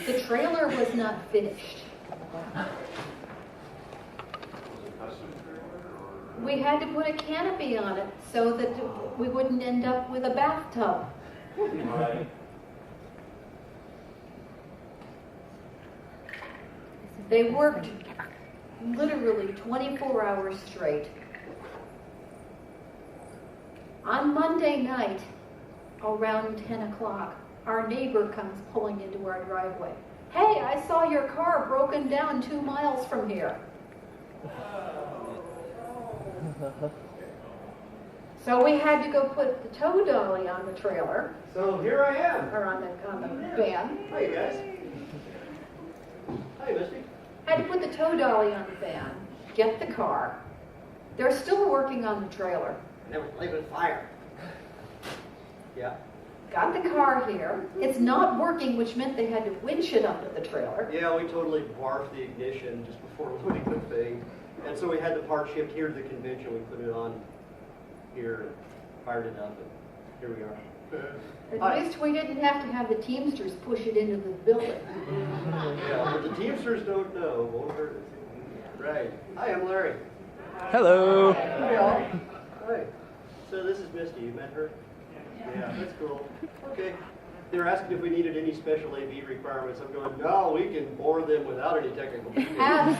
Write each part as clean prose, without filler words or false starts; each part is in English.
The trailer was not finished. We had to put a canopy on it so that we wouldn't end up with a bathtub. Right. They worked literally 24 hours straight. On Monday night, around 10 o'clock, our neighbor comes pulling into our driveway. Hey, I saw your car broken down 2 miles from here. So we had to go put the tow dolly on the trailer, So here I am. or on the van. Hi, you guys. Hi, Misty. Had to put the tow dolly on the van, get the car. They're still working on the trailer. And it was leaving fire. Yeah. Got the car here. It's not working, which meant they had to winch it onto the trailer. Yeah, we totally barfed the ignition just before loading the thing. And so we had the part shipped here to the convention. We put it on here and fired it up, and here we are. At least we didn't have to have the Teamsters push it into the building. Yeah, but the Teamsters don't know. Won't hurt us. Right. Hi, I'm Larry. Hello. Hi, all. Hi. So this is Misty. You met her? Yeah, that's cool. Okay. They were asking if we needed any special AV requirements. I'm going, no, we can bore them without any technical details.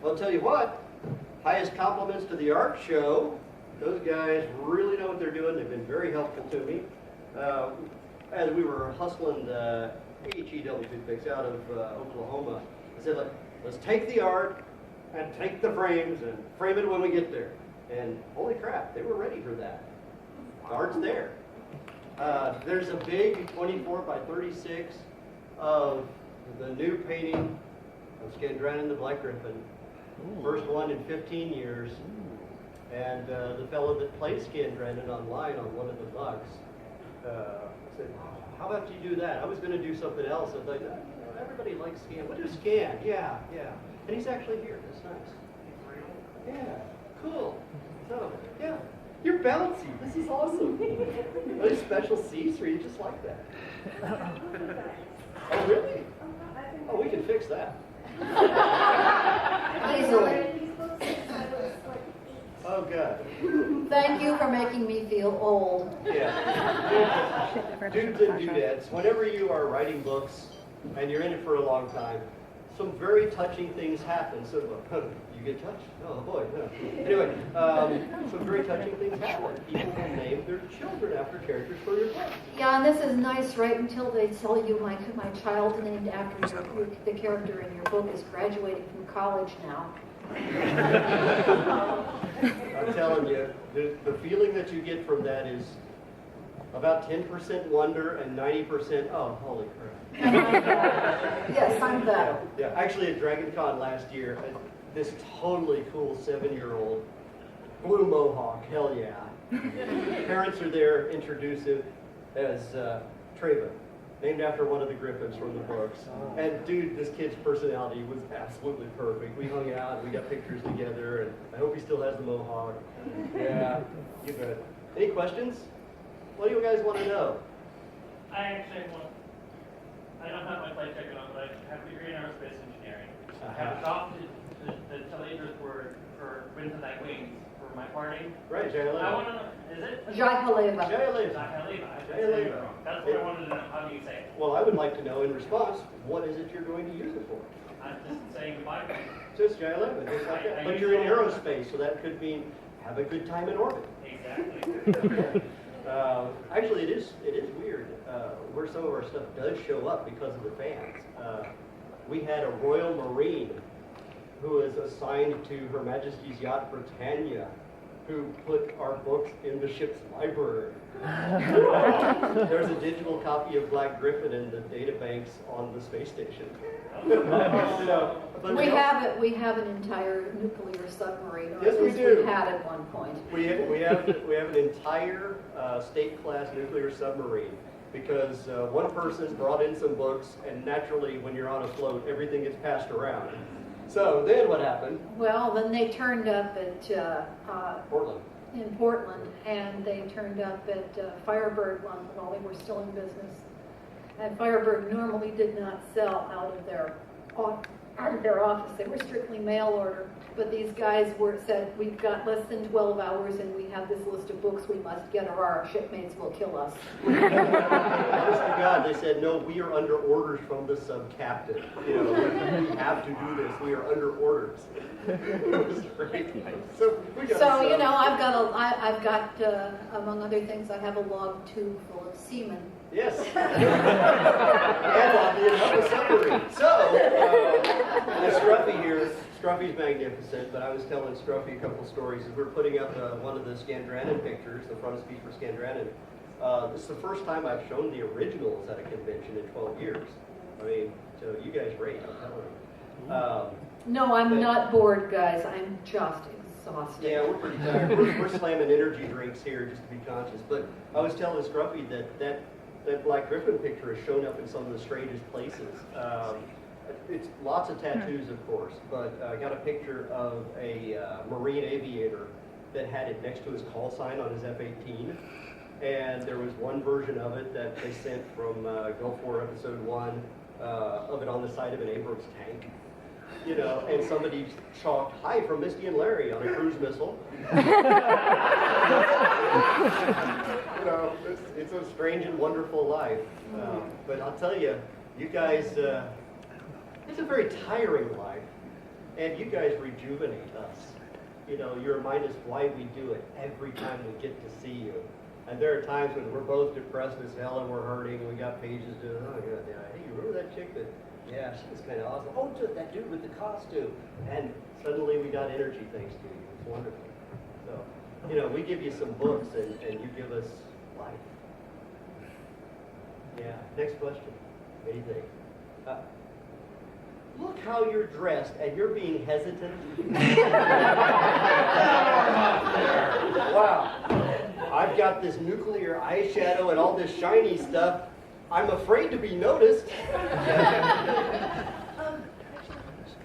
I'll tell you what, highest compliments to the art show. Those guys really know what they're doing. They've been very helpful to me. As we were hustling the HEW toothpicks out of Oklahoma, I said, look, let's take the art and take the frames and frame it when we get there. And holy crap, they were ready for that. The art's there. There's a big 24 by 36 of the new painting of Scandran and the Black Griffin. First one in 15 years. And the fellow that plays Scandran online on one of the bugs said, how about you do that? I was going to do something else. I was like, no, everybody likes Scan. What is Scan? Yeah. And he's actually here. That's nice. Yeah, cool. So, yeah. You're bouncy. This is awesome. Those special seats where you just like that. Oh, really? Oh, we can fix that. Easily. Oh, God. Thank you for making me feel old. Yeah. Dudes and dudettes, whenever you are writing books and you're in it for a long time, some very touching things happen. So, you get touched? Oh, boy. No. Anyway, some very touching things happen. People will name their children after characters for your book. Yeah, and this is nice right until they tell you my child named after the character in your book is graduating from college now. I'm telling you, the feeling that you get from that is about 10% wonder and 90%, oh, holy crap. Yes, I'm that. Yeah. Actually, at DragonCon last year, this totally cool 7-year-old, blue mohawk, hell yeah. Parents are there, introduce him as Traven, named after one of the Griffins from the books. And dude, this kid's personality was absolutely perfect. We hung out, we got pictures together, and I hope he still has the mohawk. Yeah, you bet. Any questions? What do you guys want to know? I don't have my flight ticket on, but I have a degree in aerospace engineering. I have adopted the Teledras word for Winds and Thy Wings for my party. Right, Jayaleva. I want to know, is it? Jaihaleva. Jayaleva. Jaihaleva. That's what I wanted to know. How do you say it? Well, I would like to know in response, what is it you're going to use it for? I'm just saying goodbye. Just Jayaleva, just like that. But you're in aerospace, so that could mean have a good time in orbit. Exactly. Actually, it is weird where some of our stuff does show up because of the fans. We had a Royal Marine who is assigned to Her Majesty's Yacht Britannia, who put our books in the ship's library. There's a digital copy of Black Griffin in the data banks on the space station. We have an entire nuclear submarine. Or Yes, at we least do. We had at one point. We have an entire state-class nuclear submarine because one person brought in some books, and naturally, when you're on a float, everything gets passed around. So then what happened? Well, then they turned up at Portland. in Portland, and they turned up at Firebird while they were still in business. And Firebird normally did not sell out of their office. They were strictly mail order. But these guys said, we've got less than 12 hours and we have this list of books we must get or our shipmates will kill us. Honest to God, they said, no, we are under orders from the sub-captain. You know, we have to do this. We are under orders. It was great. So you know, I've got among other things, I have a log tube full of semen. Yes. And oddly enough, a submarine. So, Scruffy here, Scruffy's magnificent, but I was telling Scruffy a couple stories. We're putting up one of the Scandranan pictures, the frontispiece for Scandranan. This is the first time I've shown the originals at a convention in 12 years. I mean, so you guys rate, I'm telling you. No, I'm not bored, guys. I'm just exhausted. Yeah, we're pretty tired. We're slamming energy drinks here just to be conscious. But I was telling Scruffy that Black Griffin picture has shown up in some of the strangest places. It's lots of tattoos, of course, but I got a picture of a Marine aviator that had it next to his call sign on his F-18. And there was one version of it that they sent from Gulf War Episode 1 of it on the side of an Abrams tank. You know, and somebody chalked, "Hi from Misty and Larry" on a cruise missile. You know, it's a strange and wonderful life. But I'll tell you, you guys, it's a very tiring life, and you guys rejuvenate us. You know, you remind us why we do it every time we get to see you. And there are times when we're both depressed as hell and we're hurting, and we got pages doing, oh god, yeah, hey, you remember that chick that, yeah, she was kind of awesome. Oh, that dude with the costume. And suddenly we got energy thanks to you. It's wonderful. So, you know, we give you some books and you give us life. Yeah, next question. What do you think? Look how you're dressed and you're being hesitant. Wow. I've got this nuclear eyeshadow and all this shiny stuff. I'm afraid to be noticed.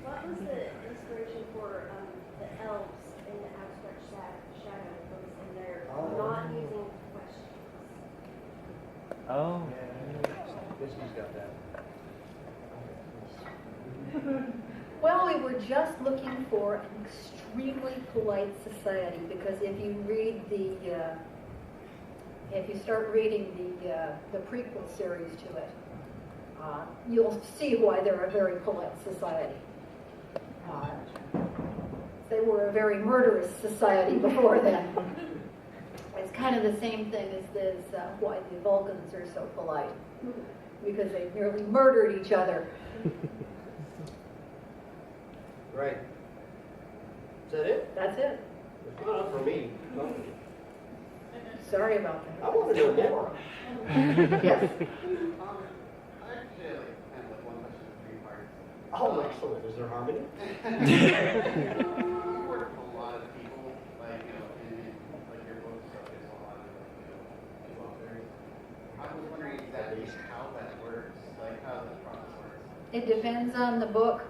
What was the inspiration for the elves in the abstract shadow books and they're not using questions? Oh. Misty's got that. Well, we were just looking for an extremely polite society because if you read if you start reading the prequel series to it, you'll see why they're a very polite society. They were a very murderous society before then. It's kind of the same thing as this, why the Vulcans are so polite, because they nearly murdered each other. Right. Is that it? That's it. It's not for me. Sorry about that. I want to know more. Yes. I actually kind of like one question in three parts. Oh, excellent. Is there harmony? You work with a lot of people, like, you know, in like your books, so there's a lot of, you know, authors. I was wondering exactly how that works, like how the process works. It depends on the book.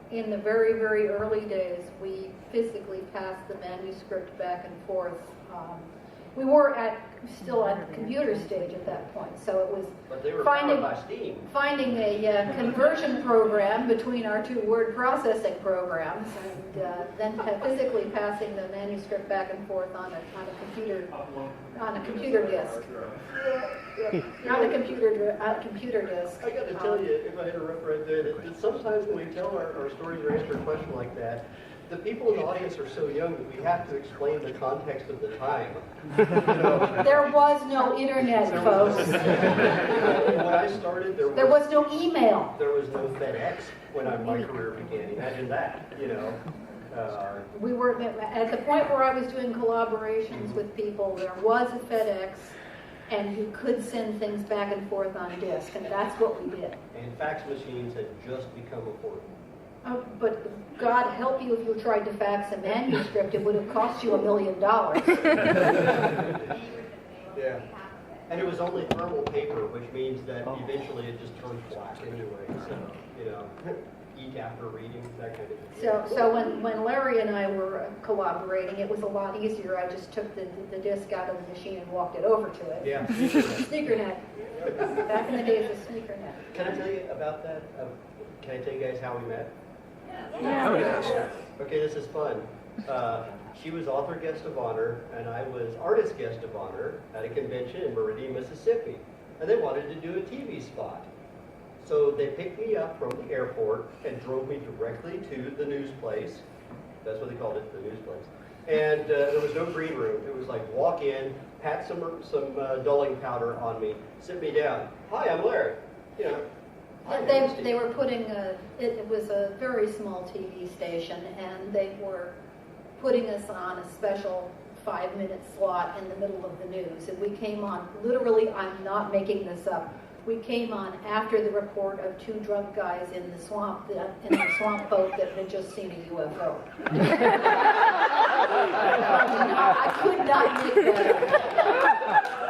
In the very, very early days, we physically passed the manuscript back and forth. We were still at the computer stage at that point, so it was But they were finding powered by steam. a conversion program between our two word processing programs, and then physically passing the manuscript back and forth on a computer disk. Not a computer disk. I got to tell you, if I interrupt right there, that sometimes when we tell our stories or answer a question like that, the people in the audience are so young that we have to explain the context of the time. You know, There was no internet, folks. when I started, There was no email. there was no FedEx when my career began. Imagine that, you know. We were at the point where I was doing collaborations with people. There was a FedEx, and you could send things back and forth on disk, and that's what we did. And fax machines had just become affordable. But God help you if you tried to fax a manuscript, it would have cost you $1 million. Yeah. And it was only thermal paper, which means that eventually it just turned black anyway. So, you know, eat after reading, that kind of thing. So when Larry and I were collaborating, it was a lot easier. I just took the disc out of the machine and walked it over to it. Yeah. Sneakernet. back in the days of sneaker net. Can I tell you about that? Can I tell you guys how we met? Oh, yes. Okay, this is fun. She was author guest of honor, and I was artist guest of honor at a convention in Meridian, Mississippi. And they wanted to do a TV spot. So they picked me up from the airport and drove me directly to the news place. That's what they called it, the news place. And there was no green room. It was like walk in, pat some dulling powder on me, sit me down. Hi, I'm Larry. You know. hi, Misty. They were putting it was a very small TV station, and they were putting us on a special 5-minute slot in the middle of the news. And we came on, literally, I'm not making this up, we came on after the report of 2 drunk guys in the swamp boat that had just seen a UFO. I could not make that up.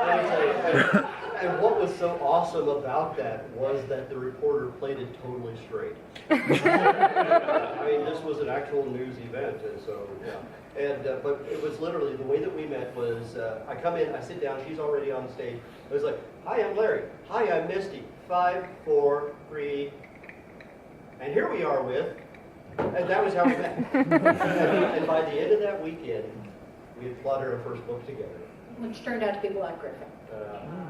Let me tell you, and what was so awesome about that was that the reporter played it totally straight. I mean, this was an actual news event, and so, yeah. And, but it was literally, the way that we met was, I come in, I sit down, she's already on stage. It was like, hi, I'm Larry. Hi, I'm Misty. 5, 4, 3. And here we are with, and that was how we met. And by the end of that weekend, we had plotted our first book together. Which turned out to be Black Griffin.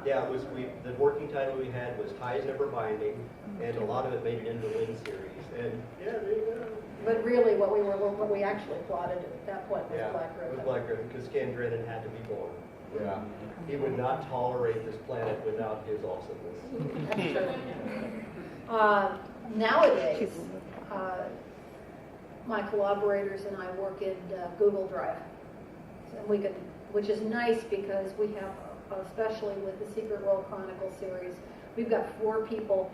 Yeah, it was. The working title we had was Ties Never Binding, and a lot of it made it into the Lynn series. And yeah, there you go. But really, what we actually plotted at that point was Black It Griffin. was Black Griffin because Ken Drennan had to be born. Yeah, he would not tolerate this planet without his awesomeness. That's true. Nowadays, my collaborators and I work in Google Drive, and we can, which is nice because we have, especially with the Secret World Chronicle series, we've got 4 people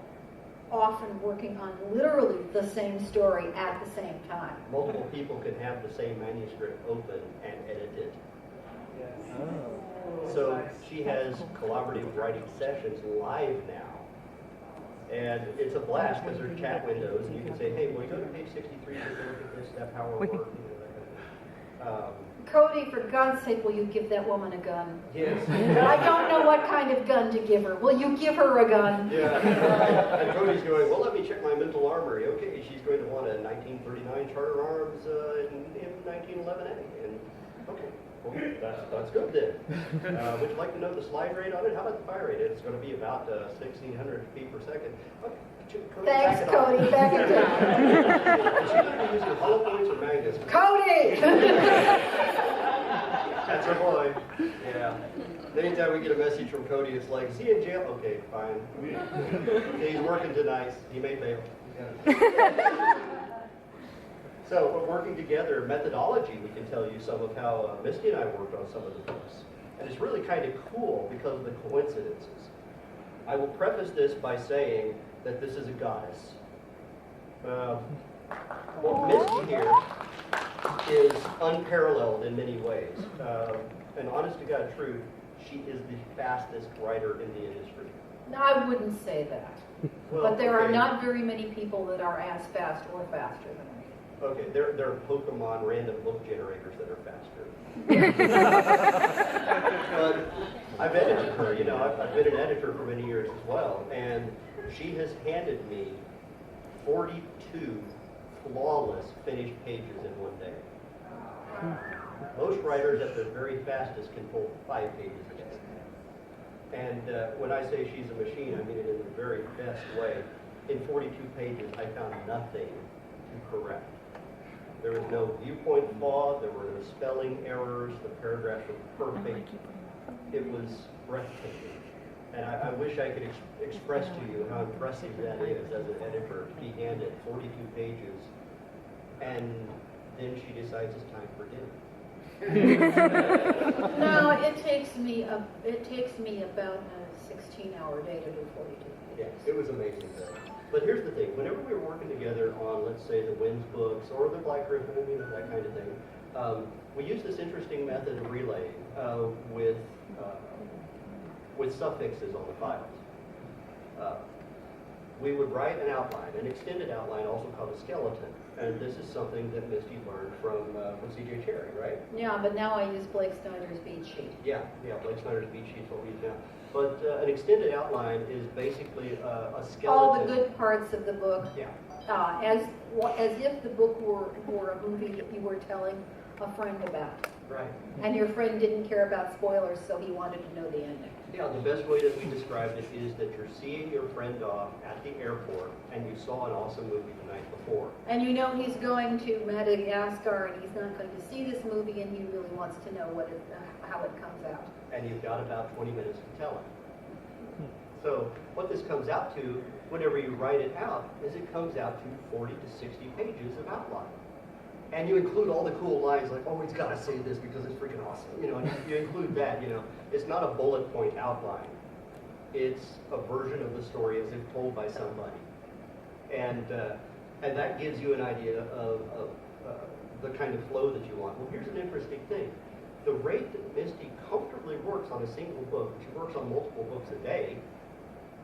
often working on literally the same story at the same time. Multiple people can have the same manuscript open and edit it. So she has collaborative writing sessions live now. And it's a blast because there's chat windows and you can say, hey, will you go to page 63 to look at this stuff, how we're working, Cody, for God's sake, will you give that woman a gun? Yes. I don't know what kind of gun to give her. Will you give her a gun? Yeah. And Cody's going, well, let me check my mental armory. Okay, she's going to want a 1939 Charter Arms in 1911A. And okay, well, that's good then. Would you like to know the slide rate on it? How about the fire rate? It's going to be about 1,600 feet per second. Okay. Cody, Thanks, back it Cody. off. Back it down. Is she going to be using hollow points or magnets? Cody! That's our boy. Yeah. Anytime we get a message from Cody, it's like, is he in jail? Okay, fine. Okay, he's working tonight. He may fail. So, we're working together, methodology, we can tell you some of how Misty and I worked on some of the books. And it's really kind of cool because of the coincidences. I will preface this by saying that this is a goddess. What Misty here is unparalleled in many ways. And honest to God truth, she is the fastest writer in the industry. No, I wouldn't say that. Well, But there are okay. not very many people that are as fast or faster than me. Okay, there are Pokemon random book generators that are faster. But I've edited her, you know, I've been an editor for many years as well, and she has handed me 42 flawless finished pages in one day. Most writers at their very fastest can pull 5 pages a day. And when I say she's a machine, I mean it in the very best way. In 42 pages, I found nothing to correct. There was no viewpoint flaw, there were no spelling errors, the paragraphs were perfect. It was breathtaking. And I wish I could express to you how impressive that is as an editor to be handed 42 pages, and then she decides it's time for dinner. No, it takes me about a 16-hour day to do 42 Yeah, pages. it was amazing though. But here's the thing, whenever we were working together on, let's say, the Winds books or the Black Griffin, you know, that kind of thing, we used this interesting method of relaying with suffixes on the files. we would write an outline, an extended outline, also called a skeleton. And this is something that Misty learned from C.J. Cherry, right? Yeah, but now I use Blake Snyder's beat sheet. Yeah, Blake Snyder's beat sheet's what we use now. But an extended outline is basically a skeleton. All the good parts of the book, Yeah. as if the book were a movie that you were telling a friend about. Right. And your friend didn't care about spoilers, so he wanted to know the ending. Yeah, the best way that we described it is that you're seeing your friend off at the airport and you saw an awesome movie the night before. And you know he's going to Madagascar and he's not going to see this movie and he really wants to know how it comes out. And you've got about 20 minutes to tell it. So what this comes out to, whenever you write it out, is it comes out to 40 to 60 pages of outline. And you include all the cool lines like, oh, he's got to say this because it's freaking awesome. You know, and you include that, you know. It's not a bullet point outline. It's a version of the story as if told by somebody. And that gives you an idea of the kind of flow that you want. Well, here's an interesting thing. The rate that Misty comfortably works on a single book, she works on multiple books a day,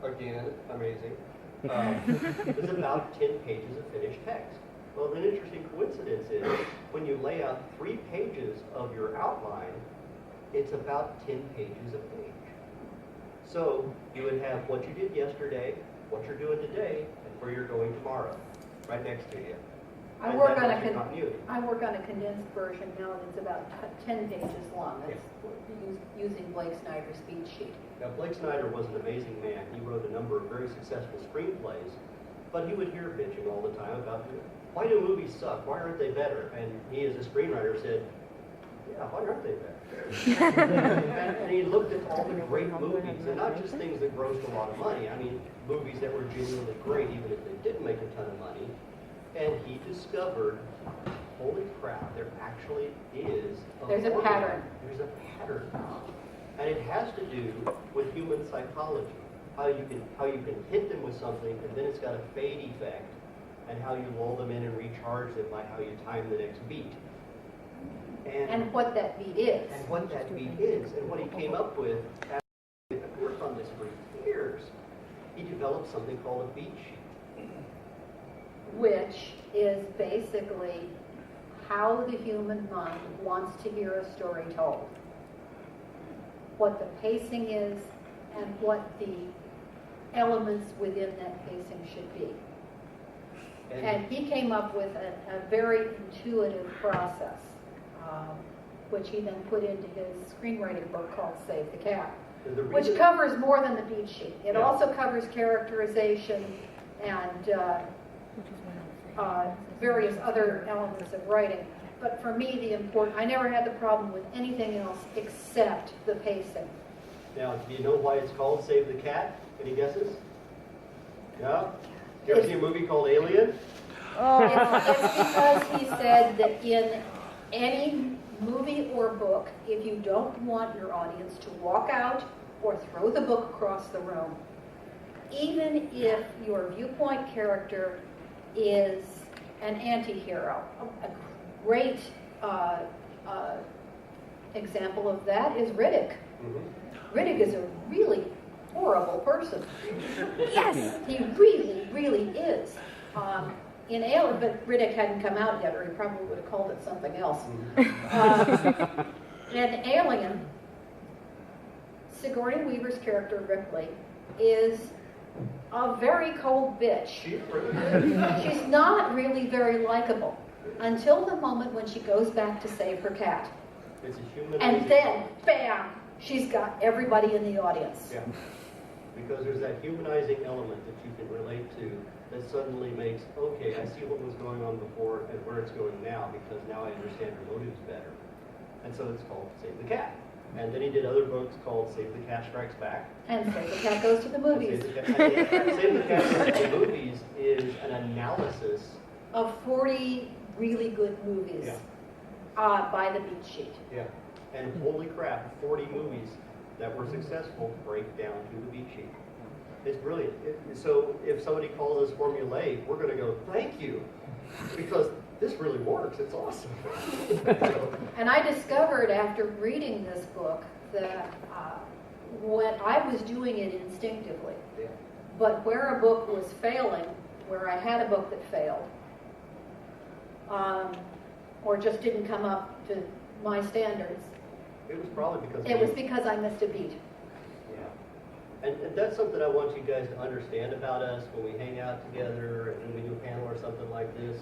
again, amazing, is about 10 pages of finished text. Well, an interesting coincidence is when you lay out 3 pages of your outline, it's about 10 pages a page. So you would have what you did yesterday, what you're doing today, and where you're going tomorrow, right next to you. I And work that on helps your continuity. I work on a condensed version now that's about 10 pages long. That's using Blake Snyder's speed sheet. Now, Blake Snyder was an amazing man. He wrote a number of very successful screenplays, but he would hear bitching all the time about, why do movies suck? Why aren't they better? And he, as a screenwriter, said, yeah, why aren't they better? and he looked at all the great movies, and not just things that grossed a lot of money. I mean, movies that were genuinely great, even if they didn't make a ton of money. And he discovered, holy crap, there actually is There's a formula. pattern. There's a pattern. And it has to do with human psychology. How you can hit them with something, and then it's got a fade effect, and how you lull them in and recharge them by how you time the next beat. And what that beat is. And what that beat is. And what he came up with, after he worked on this for years, he developed something called a beat sheet. Which is basically how the human mind wants to hear a story told. What the pacing is and what the elements within that pacing should be. And he came up with a very intuitive process, which he then put into his screenwriting book called Save the Cat, which covers more than the beat sheet. It also covers characterization and various other elements of writing. But for me, I never had the problem with anything else except the pacing. Now, do you know why it's called Save the Cat? Any guesses? No? You ever see a movie called Alien? It's because he said that in any movie or book, if you don't want your audience to walk out or throw the book across the room, even if your viewpoint character is an anti-hero, a great example of that is Riddick. Mm-hmm. Riddick is a really horrible person. Yes, he really, really is. In Alien, but Riddick hadn't come out yet, or he probably would have called it something else. In Alien, Sigourney Weaver's character Ripley is a very cold bitch. She's not really very likable until the moment when she goes back to save her cat. It's a human. And then, bam, she's got everybody in the audience. Yeah. Because there's that humanizing element that you can relate to that suddenly makes, okay, I see what was going on before and where it's going now because now I understand her motives better. And so it's called Save the Cat. And then he did other books called Save the Cat Strikes Back. And Save the Cat Goes to the Movies. Save the Cat Goes to the Movies is an analysis Of 40 really good movies by the beat sheet. Yeah. And holy crap, 40 movies that were successful break down to the beat sheet. It's brilliant. So if somebody calls us formulaic, we're going to go, thank you, because this really works. It's awesome. And I discovered after reading this book that when I was doing it instinctively, But where a book was failing, where I had a book that failed, or just didn't come up to my standards, It was probably because it was because I missed a beat. Yeah. And that's something I want you guys to understand about us when we hang out together and when we do a panel or something like this.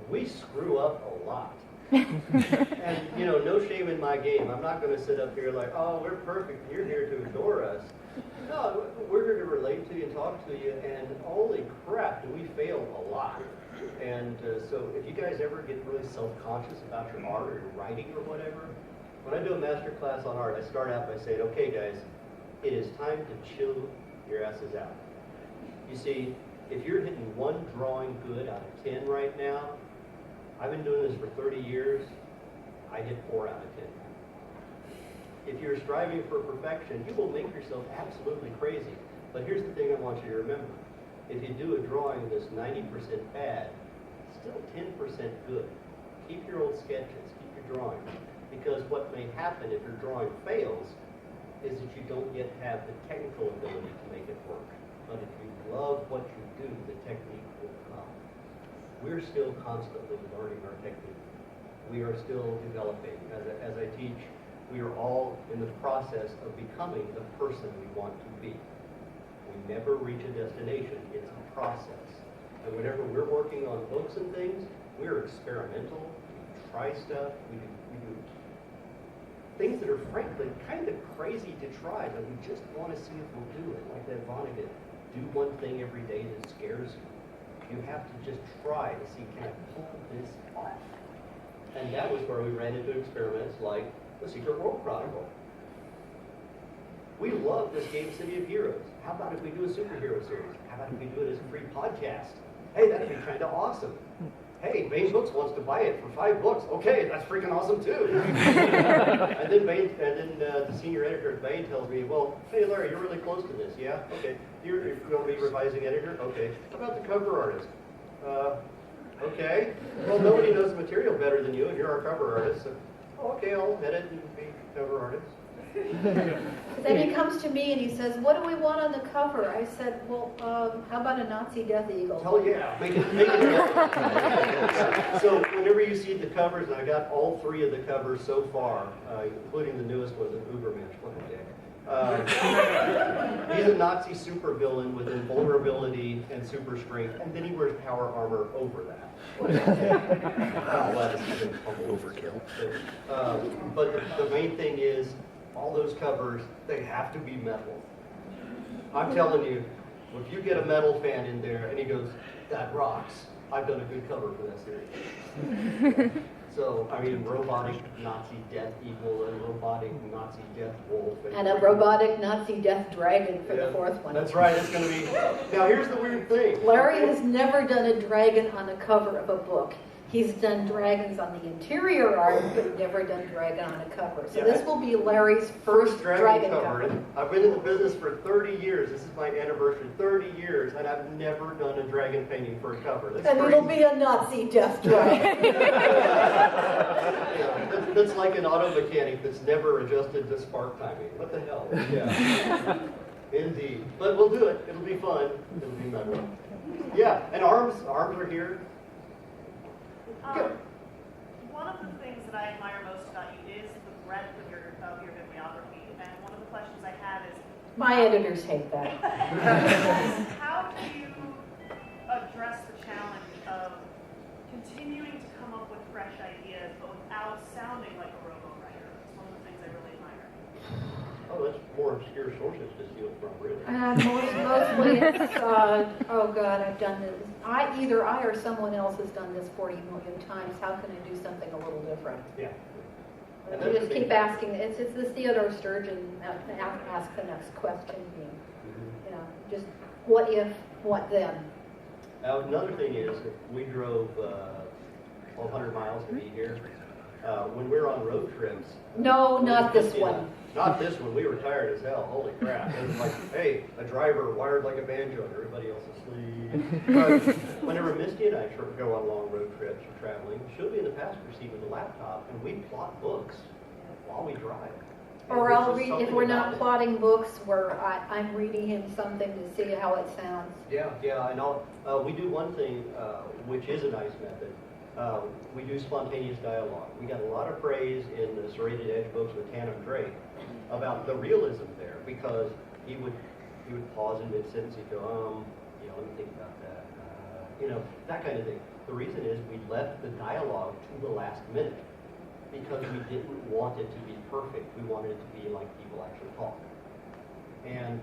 We screw up a lot. And, you know, no shame in my game. I'm not going to sit up here like, oh, we're perfect. You're here to adore us. No, we're here to relate to you and talk to you. And holy crap, do we fail a lot. And so if you guys ever get really self-conscious about your art or your writing or whatever, when I do a master class on art, I start out by saying, okay, guys, it is time to chill your asses out. You see, if you're hitting one drawing good out of 10 right now, I've been doing this for 30 years, I hit 4 out of 10. If you're striving for perfection, you will make yourself absolutely crazy. But here's the thing I want you to remember. If you do a drawing that's 90% bad, still 10% good. Keep your old sketches, keep your drawings. Because what may happen if your drawing fails is that you don't yet have the technical ability to make it work. But if you love what you do, the technique will come. We're still constantly learning our technique. We are still developing. As I teach, we are all in the process of becoming the person we want to be. We never reach a destination. It's a process. And whenever we're working on books and things, we're experimental. We try stuff. We do things that are frankly kind of crazy to try, but we just want to see if we'll do it. Like that Vonnegut, do one thing every day that scares you. You have to just try to see, can I pull this off? And that was where we ran into experiments like the Secret World Chronicle. We love this game City of Heroes. How about if we do a superhero series? How about if we do it as a free podcast? Hey, that'd be kind of awesome. Hey, Bain Books wants to buy it for $5. Okay, that's freaking awesome too. and then the senior editor at Bain tells me, well, hey Larry, you're really close to this, yeah? Okay. You're going to be revising editor? Okay. How about the cover artist? Okay. Well, nobody knows the material better than you, and you're our cover artist. So, okay, I'll edit and be cover artist. Then he comes to me and he says, what do we want on the cover? I said, well, how about a Nazi death eagle? Hell yeah, make it. So whenever you see the covers, and I got all 3 of the covers so far, including the newest one, the Ubermensch, what a dick. He's a Nazi supervillain with invulnerability and super strength, and then he wears power armor over that. Overkill. But the main thing is, all those covers, they have to be metal. I'm telling you, if you get a metal fan in there and he goes, that rocks, I've done a good cover for that series. So, I mean, robotic Nazi death eagle and robotic Nazi death wolf. And a robotic Nazi death dragon for the 4th one. That's right, it's going to be... Now, here's the weird thing. Larry has never done a dragon on the cover of a book. He's done dragons on the interior art, but never done dragon on a cover. So this will be Larry's first dragon cover. I've been in the business for 30 years. This is my anniversary, 30 years, and I've never done a dragon painting for a cover. That's and crazy. it'll be a Nazi death dragon. That's like an auto mechanic that's never adjusted to spark timing. What the hell? Yeah. Indeed. But we'll do it. It'll be fun. It'll be metal. Yeah, and arms are here. One of the things that I admire most about you is the breadth of your bibliography. And one of the questions I have is, My editors hate that. how do you address the challenge of continuing to come up with fresh ideas, but without sounding like a robo-writer? It's one of the things I really admire. Oh, that's more obscure sources to steal from, really. Mostly it's, oh God, I've done this. Either I or someone else has done this 40 million times. How can I do something a little different? Yeah. You just keep asking. It's this Theodore Sturgeon, ask the next question thing. You know, just what if, what then? Now, another thing is, we drove 1,200 miles to be here. When we're on road trips... No, not this one. Not this one. We were tired as hell. Holy crap. It was like, hey, a driver wired like a banjo and everybody else asleep. But whenever Misty and I go on long road trips or traveling, she'll be in the passenger seat with a laptop and we plot books while we drive. Or And I'll this is read, if something we're about not it. plotting books, where I'm reading him something to see how it sounds. Yeah, I know. We do one thing, which is a nice method. We do spontaneous dialogue. We got a lot of praise in the Serrated Edge books with Tannum Drake about the realism there, because he would pause in mid-sentence, he'd go, let me think about that, that kind of thing. The reason is we left the dialogue to the last minute, because we didn't want it to be perfect. We wanted it to be like people actually talk. And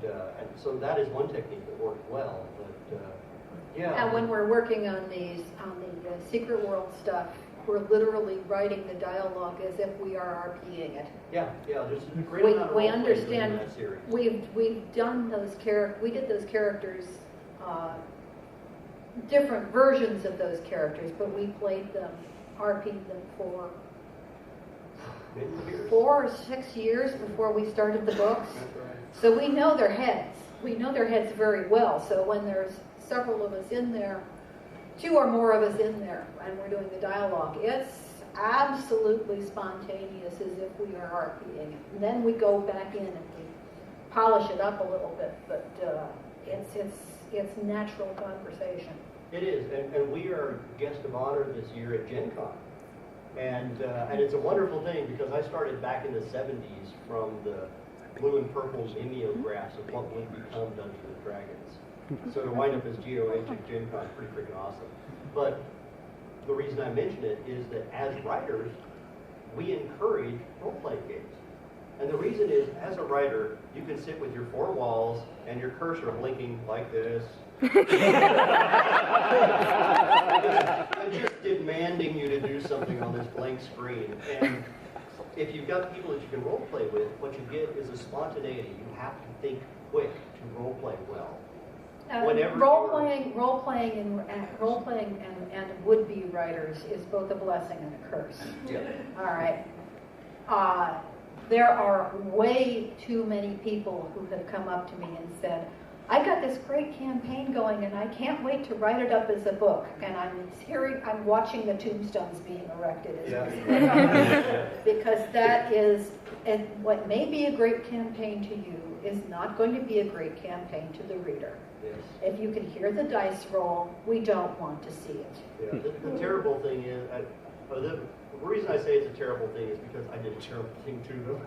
so that is one technique that worked well. But yeah. And when we're working on the Secret World stuff, we're literally writing the dialogue as if we are RPing it. Yeah. There's a great amount of We role-playing understand. in that series. We've done those we did those characters, different versions of those characters, but we played them, RP'd them for Many years. 4 or 6 years before we started the books. That's right. So we know their heads. We know their heads very well. So when there's several of us in there, 2 or more of us in there, and we're doing the dialogue, it's absolutely spontaneous, as if we are RPing it. And then we go back in and we polish it up a little bit, but it's natural conversation. It is, and we are guest of honor this year at Gen Con. And it's a wonderful thing, because I started back in the 70s from the blue and purple mimeographs of what would become Dungeons and Dragons. So to wind up as GOH at Gen Con is pretty freaking awesome. But the reason I mention it is that as writers, we encourage role-play games. And the reason is, as a writer, you can sit with your 4 walls and your cursor blinking like this. I'm just demanding you to do something on this blank screen. And if you've got people that you can role play with, what you get is a spontaneity. You have to think quick to role play well. Whenever Role playing and would-be writers is both a blessing and a curse. Yeah. All right. There are way too many people who have come up to me and said, I got this great campaign going and I can't wait to write it up as a book. And I'm watching the tombstones being erected as we speak. Because that is, and what may be a great campaign to you is not going to be a great campaign to the reader. Yes. If you can hear the dice roll, we don't want to see it. Yeah. The terrible thing is, the reason I say it's a terrible thing is because I did a terrible thing to them.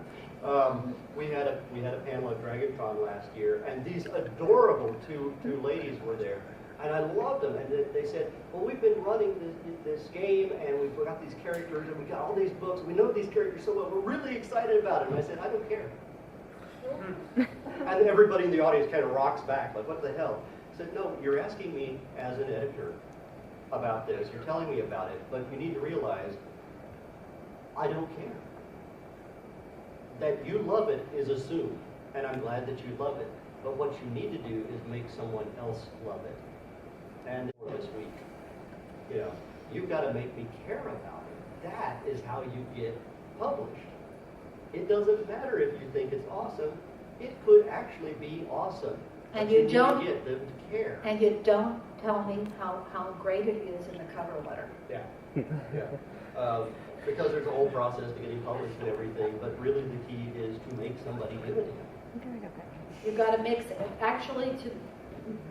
We had a panel at Dragon Con last year, and these adorable two ladies were there, and I loved them. And they said, "Well, we've been running this game, and we've got these characters, and we got all these books. We know these characters so well. We're really excited about it." And I said, "I don't care." And everybody in the audience kind of rocks back, like, "What the hell?" I said, "No, you're asking me as an editor about this. You're telling me about it, but you need to realize I don't care. That you love it is assumed, and I'm glad that you love it. But what you need to do is make someone else love it. And this week, you've got to make me care about it. That is how you get published. It doesn't matter if you think it's awesome. It could actually be awesome. And but you need don't to get them to care. And you don't tell me how great it is in the cover letter. Yeah. Because there's a whole process to getting published and everything, but really the key is to make somebody give it to you. You've got to mix it. Actually,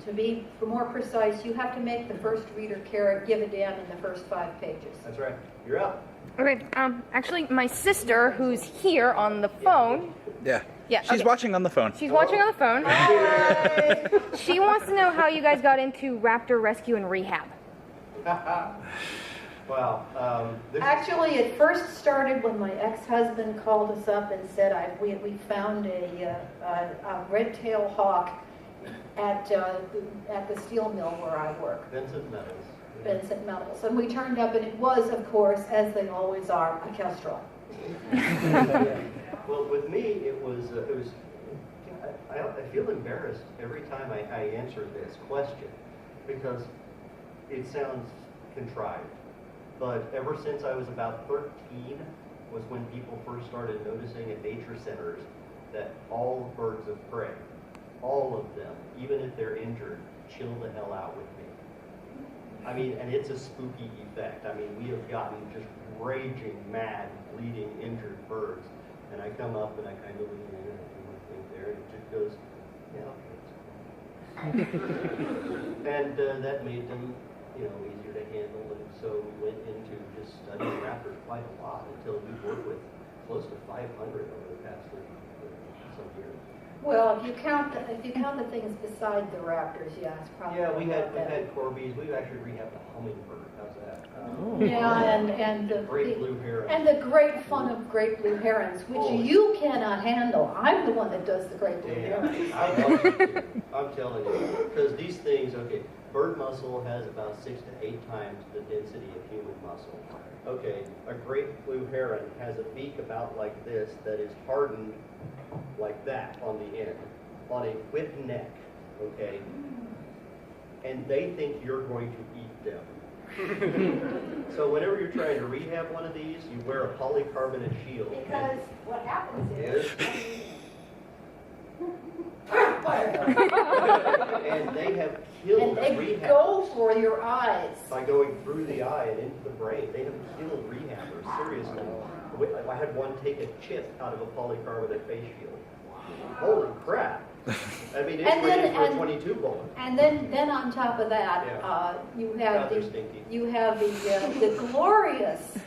to be more precise, you have to make the first reader give a damn in the first 5 pages. That's right. You're up. Okay, actually, my sister, who's here on the phone. Yeah. Yeah, She's okay. watching on the phone. She's watching on the phone. She wants to know how you guys got into raptor rescue and rehab. Wow. Actually, it first started when my ex-husband called us up and said, we found a red-tailed hawk at the steel mill where I work. Vincent Metals. Vincent Metals. And we turned up, and it was, of course, as they always are, a kestrel. Yeah. Well, with me, it was. I feel embarrassed every time I answer this question because it sounds contrived. But ever since I was about 13 was when people first started noticing at nature centers that all birds of prey, all of them, even if they're injured, chill the hell out with me. I mean, and it's a spooky effect. I mean, we have gotten just raging, mad, bleeding, injured birds. And I come up and I kind of lean in and I do my thing there, and it just goes, yeah, okay. And that made them, easier to handle. And so we went into just studying raptors quite a lot until we worked with close to 500 over the past some years. Well, if you count the things beside the raptors, yeah, it's probably. Yeah, we've about that. had corbies. We've actually rehabbed a hummingbird. How's that? Yeah, and the great blue heron. And the great fun of great blue herons, which you cannot handle. I'm the one that does the great blue herons. I love it too. I'm telling you, because these things, okay, bird muscle has about 6 to 8 times the density of human muscle. Okay, a great blue heron has a beak about like this that is hardened like that on the end, on a whipped neck, okay? And they think you're going to eat them. So whenever you're trying to rehab one of these, you wear a polycarbonate shield. Because what happens is... And they have killed and they rehab. Go for your eyes. By going through the eye and into the brain. They have killed rehabbers, seriously. I had one take a chip out of a polycarbonate face shield. Holy crap. I mean, it's ready for a 22 bullet. And then on top of that, you have the glorious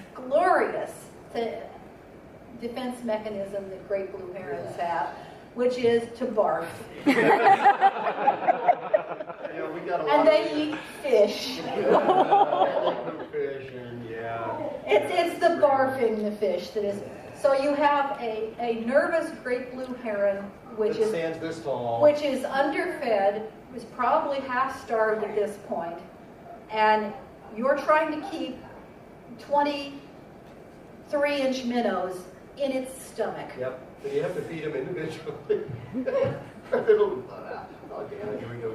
defense mechanism that great blue herons have, which is to barf. We got a lot and they eat fish. They cook fish and It's the barfing the fish that is. So you have a nervous great blue heron, which stands this tall, which is underfed, was probably half starved at this point, and you're trying to keep 23-inch minnows in its stomach. Yep. So you have to feed them individually. Here we go.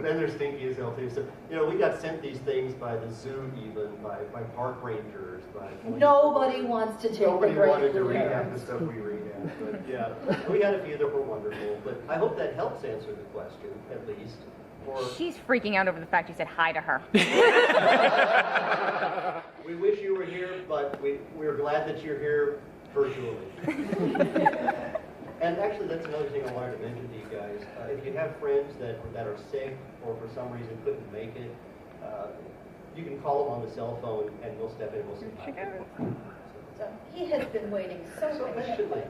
Then they're stinky as hell too. So we got sent these things by the zoo, even by park rangers, by Nobody wants to take Nobody the great wanted to blue rehab herons. the stuff we rehab. But yeah, we had a few that were wonderful. But I hope that helps answer the question at least. She's freaking out over the fact you said hi to her. We wish you were here, but we're glad that you're here virtually. And actually, that's another thing I wanted to mention to you guys. If you have friends that are sick or for some reason couldn't make it, you can call them on the cell phone and we'll step in and we'll say hi. So he has been waiting so patiently.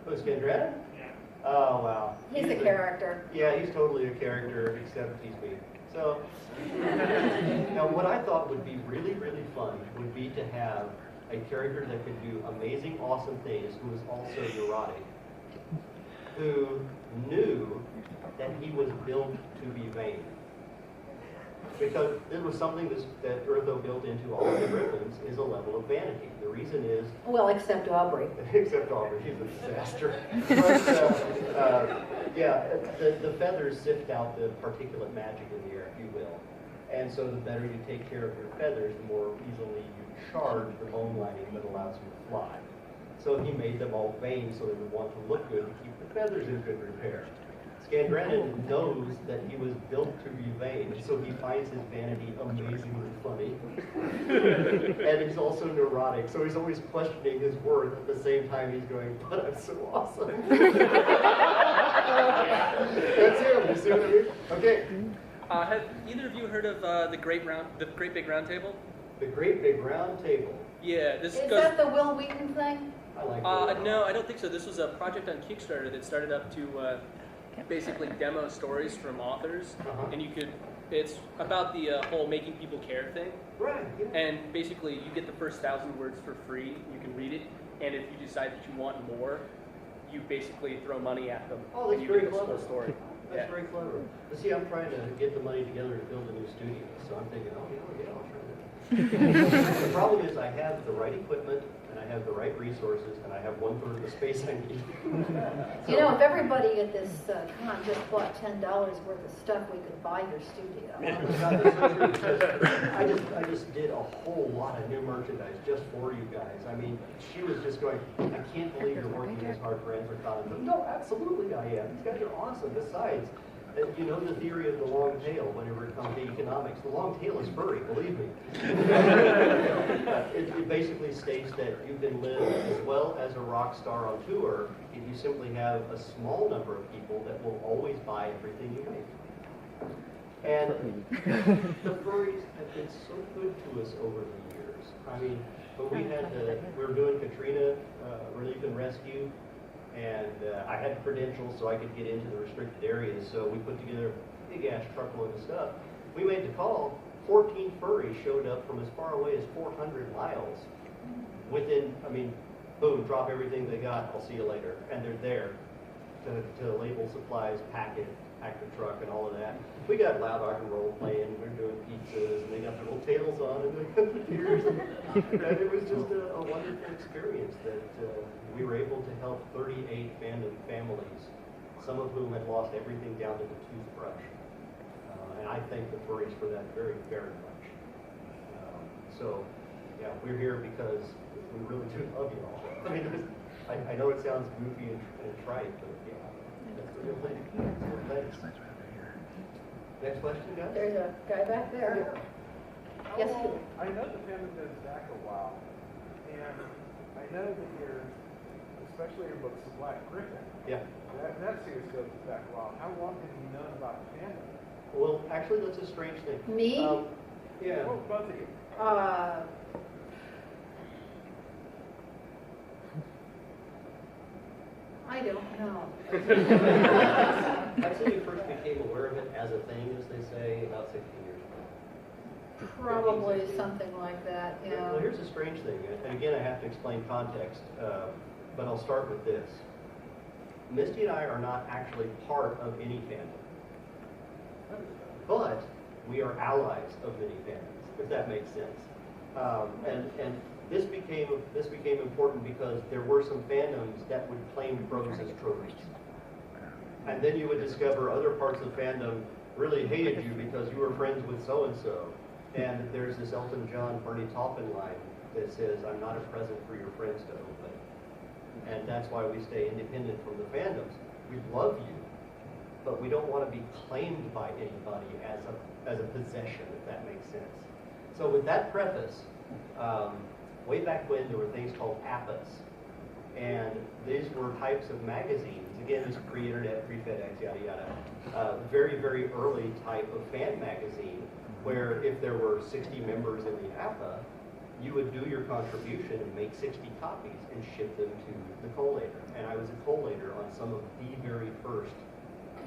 Oh, Scandretta? Yeah. Oh, wow. He's a character. Yeah, he's totally a character, except he's me. So, now what I thought would be really, really fun would be to have a character that could do amazing, awesome things, who was also neurotic, who knew that he was built to be vain. Because it was something that Eartho built into all of the Griffins is a level of vanity. The reason is... Well, except Aubrey. Except Aubrey, he's a disaster. But, the feathers sift out the particulate magic in the air, if you will. And so the better you take care of your feathers, the more easily you charge the bone lining that allows you to fly. So he made them all vain so they would want to look good to keep the feathers in good repair. Scandretta knows that he was built to be vain, so he finds his vanity amazingly funny. And he's also neurotic, so he's always questioning his worth at the same time he's going, but I'm so awesome. That's him, you see what I mean? Okay. Have either of you heard of the Great Big Round Table? The Great Big Round Table. Yeah, this Is goes... that the Will Wheaton thing? I like that. No, I don't think so. This was a project on Kickstarter that started up to basically demo stories from authors, and it's about the whole making people care thing. Right. Yeah. And basically, you get the first 1,000 words for free. You can read it, and if you decide that you want more, you basically throw money at them. Oh, that's and you very get the clever. whole story. That's very clever. But see, I'm trying to get the money together to build a new studio, so I'm thinking, I'll try that. The problem is I have the right equipment, and I have the right resources, and I have 1/3 of the space I need. You know, if everybody at this con just bought $10 worth of stuff, we could buy your studio. God, that's so true, because I just did a whole lot of new merchandise just for you guys. I mean, she was just going, I can't believe you're working this hard for Anthrocon. No, absolutely I am. These guys are awesome. Besides, You know the theory of the long tail whenever it comes to economics. The long tail is furry, believe me. It basically states that you can live as well as a rock star on tour if you simply have a small number of people that will always buy everything you make. And the furries have been so good to us over the years. I mean, when we were doing Katrina relief and rescue, and I had credentials so I could get into the restricted areas, so we put together a big-ass truckload of stuff. We made the call, 14 furries showed up from as far away as 400 miles. Within, I mean, boom, drop everything they got, I'll see you later. And they're there to label supplies, pack the truck and all of that. We got loud rock and roll playing, we were doing pizzas, and they got their little tails on and they got the ears. And it was just a wonderful experience that we were able to help 38 fandom families, some of whom had lost everything down to the toothbrush. And I thank the furries for that very, very much. So, yeah, we're here because we really do love you all. I mean, I know it sounds goofy and trite, but yeah, that's the real thing. Thanks. Next question, guys? There's a guy back there. Yes, you. I know the fandom goes back a while, and I know that especially your books, The Black Griffin. Yeah. That series goes back a while. How long have you known about the fandom? Well, actually, that's a strange thing. Me? Yeah. Well, both of you. I don't know. I'd say we first became aware of it as a thing, as they say, about 16 years ago. Probably something like that, yeah. Well, here's a strange thing, and again, I have to explain context, but I'll start with this. Misty and I are not actually part of any fandom, but we are allies of many fandoms, if that makes sense. And this became important because there were some fandoms that would claim pros as trophies. And then you would discover other parts of the fandom really hated you because you were friends with so-and-so. And there's this Elton John, Bernie Taupin line that says, "I'm not a present for your friends to open." And that's why we stay independent from the fandoms. We love you, but we don't want to be claimed by anybody as a possession, if that makes sense. So with that preface, way back when there were things called APAs, and these were types of magazines. Again, this is pre-internet, pre-FedEx, yada yada. Very, very early type of fan magazine, where if there were 60 members in the APA, you would do your contribution and make 60 copies and ship them to the collator. And I was a collator on some of the very first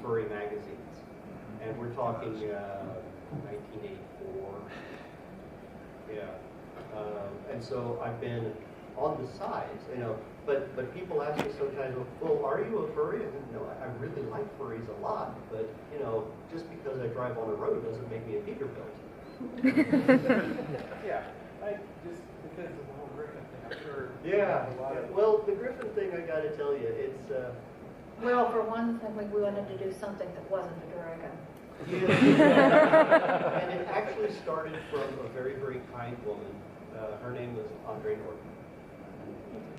furry magazines. And we're talking 1984. Yeah. And so I've been on the sides, but people ask me sometimes, well, are you a furry? And I really like furries a lot, but just because I drive on the road doesn't make me a Peterbilt. Yeah, just because of the whole Griffin thing, I'm sure. Yeah. Well, the Griffin thing, I got to tell you, it's. Well, for one thing, we wanted to do something that wasn't a dragon. Yeah. And it actually started from a very, very kind woman. Her name was Andre Norton.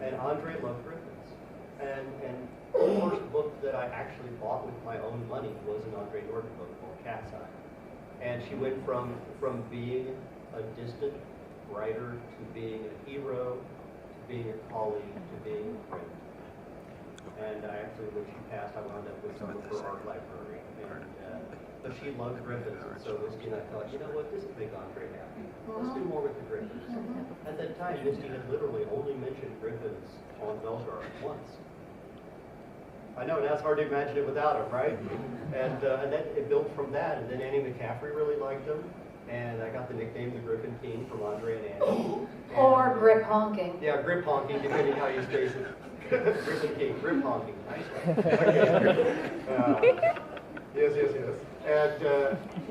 And Andre loved Griffins. And the first book that I actually bought with my own money was an Andre Norton book called Cat's Eye. And she went from being a distant writer to being a hero, to being a colleague, to being a friend. And I actually, when she passed, I wound up with some of her art library. But she loved Griffins, and so Misty and I thought, you know what, this will make Andre happy. Let's do more with the Griffins. At that time, Misty had literally only mentioned Griffins on Belgar once. I know, now it's hard to imagine it without him, right? And then it built from that, and then Annie McCaffrey really liked him, and I got the nickname the Griffin King from Andre and Annie. Or grip honking. Yeah, grip honking, depending how you space it. Griffin King, grip honking, nice one. Okay. Yes. And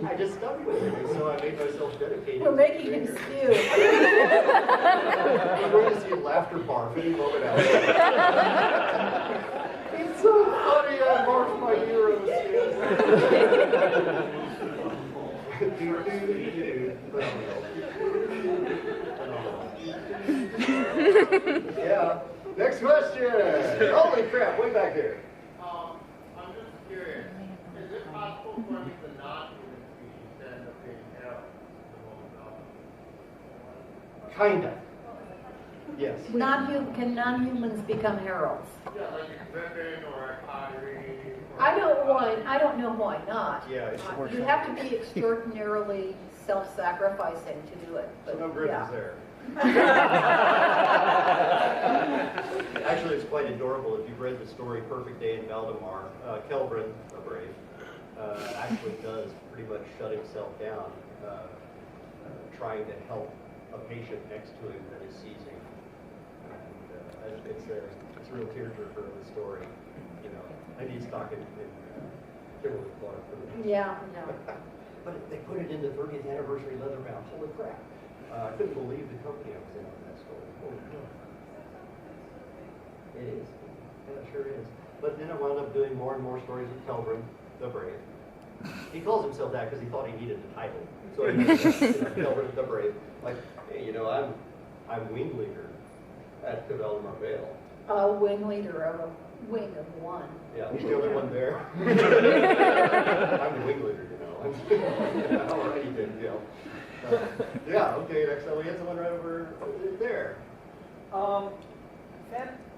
I just stuck with it, and so I made myself dedicated. We're making him spew. I'm going to see a laughter barf any moment now. It's so funny, I barfed my heroes. Yeah. Next question. Holy crap, way back here. I'm just curious. Is it possible forming the non-human species that end up being arrows. Kinda. Yes. Can non-humans become heralds? Yeah, like a griffin or a coyote. I don't know why not. Yeah, it's You have to be extraordinarily self-sacrificing to do it. So But no griffins yeah. there. Actually, it's quite adorable. If you've read the story Perfect Day in Valdemar, Kelvin, the brave, actually does pretty much shut himself down, trying to help a patient next to him that is seizing. And it's a real tearjerker of the story, you know. And he's talking in Kimberly Clark. Yeah, no. But they put it in the 30th anniversary leather bound. Holy crap. I couldn't believe the company I was in on that story. Holy cow. It is. Yeah, it sure is. But then I wound up doing more and more stories with Kelvin, the Brave. He calls himself that because he thought he needed the title. So he Kelvin, the Brave. Like, hey, you know, I'm wing leader at Valdemar Vale. A wing leader of a wing of one. Yeah, he's the only one there. I'm the wing leader, you know. All right, then, yeah. Yeah, okay, next up we had someone right over there. I'm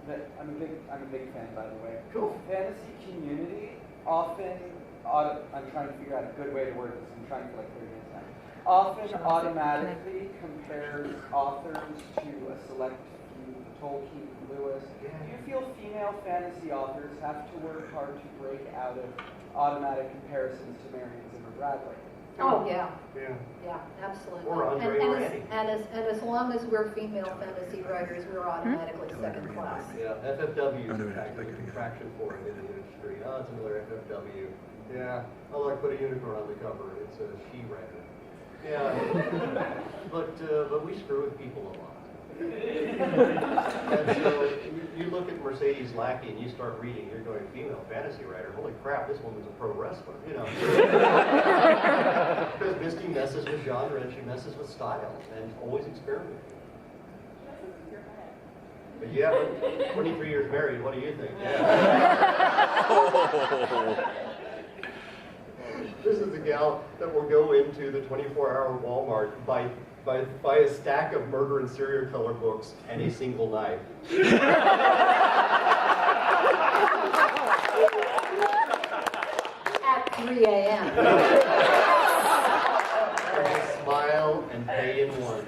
a big fan, by the way. Cool. Fantasy community often, I'm trying to figure out a good way to word this. I'm trying for like 30 minutes now. Often automatically compares authors to a select few, Tolkien, Lewis. Do you feel female fantasy authors have to work hard to break out of automatic comparisons to Marion Zimmer Bradley? Oh, yeah. Yeah. Yeah, absolutely. Or Andre or Annie. And as long as we're female fantasy writers, we're automatically second class. Yeah, FFW is actually a contraction for it in the industry. Oh, it's another FFW. Yeah, oh, like put a unicorn on the cover. It's a she-writer. Yeah, but we screw with people a lot. And so you look at Mercedes Lackey and you start reading, you're going, female fantasy writer, holy crap, this woman's a pro wrestler, you know. Because Misty messes with genre and she messes with style and always experimenting. But yeah, 23 years married, what do you think? Yeah. This is the gal that will go into the 24-hour Walmart, buy a stack of murder and serial killer books and a single knife. At 3 a.m. Smile and pay in one.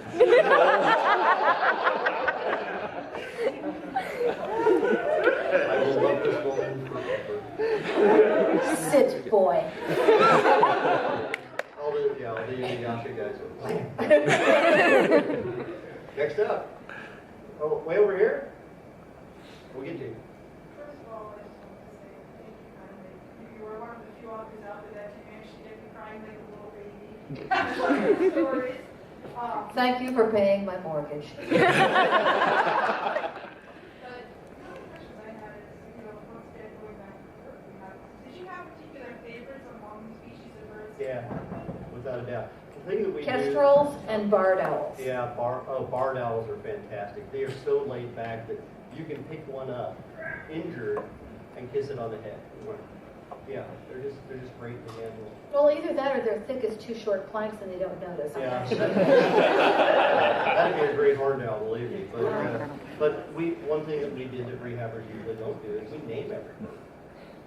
I will love this woman forever. Sit, boy. All the Yasha guys are Next up. Oh, way over here? We'll get to you. First of all, I just want to say thank you kindly. You were one of the few authors out there that can actually get me crying like a little baby. Stories. Thank you for paying my mortgage. But one of the questions I had is, once again, going back to the work we have, did you have particular favorites among species of birds? Yeah, without a doubt. The thing that we Kestrels and barred owls. Yeah, barred owls are fantastic. They are so laid back that you can pick one up, injured, and kiss it on the head. Yeah, they're just great to handle. Well, either that or they're thick as two short planks and they don't notice. Yeah. That'd be a great horned owl, believe me. But one thing that we did that rehabbers usually don't do is we name every bird.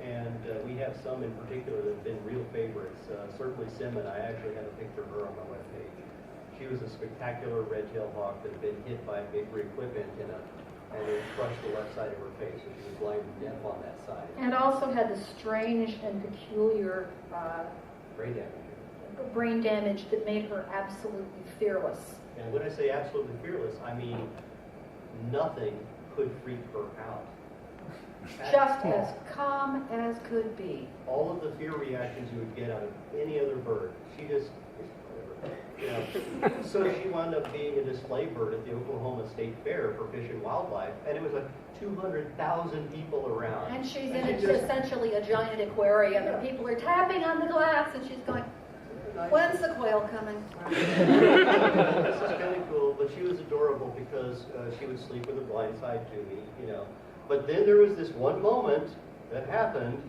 And we have some in particular that have been real favorites. Certainly Simon, I actually have a picture of her on my webpage. She was a spectacular red-tailed hawk that had been hit by a big requip antenna and it crushed the left side of her face, so she was blind and deaf on that side. And also had the strange and peculiar brain damage that made her absolutely fearless. And when I say absolutely fearless, I mean nothing could freak her out. Just as calm as could be. All of the fear reactions you would get out of any other bird, she just, whatever. You know. So she wound up being a display bird at the Oklahoma State Fair for Fish and Wildlife, and it was like 200,000 people around. And she's in essentially a giant aquarium, and people are tapping on the glass, and she's going, when's the quail coming? This is kind of cool, but she was adorable because she would sleep with a blind side to me, you know. But then there was this one moment that happened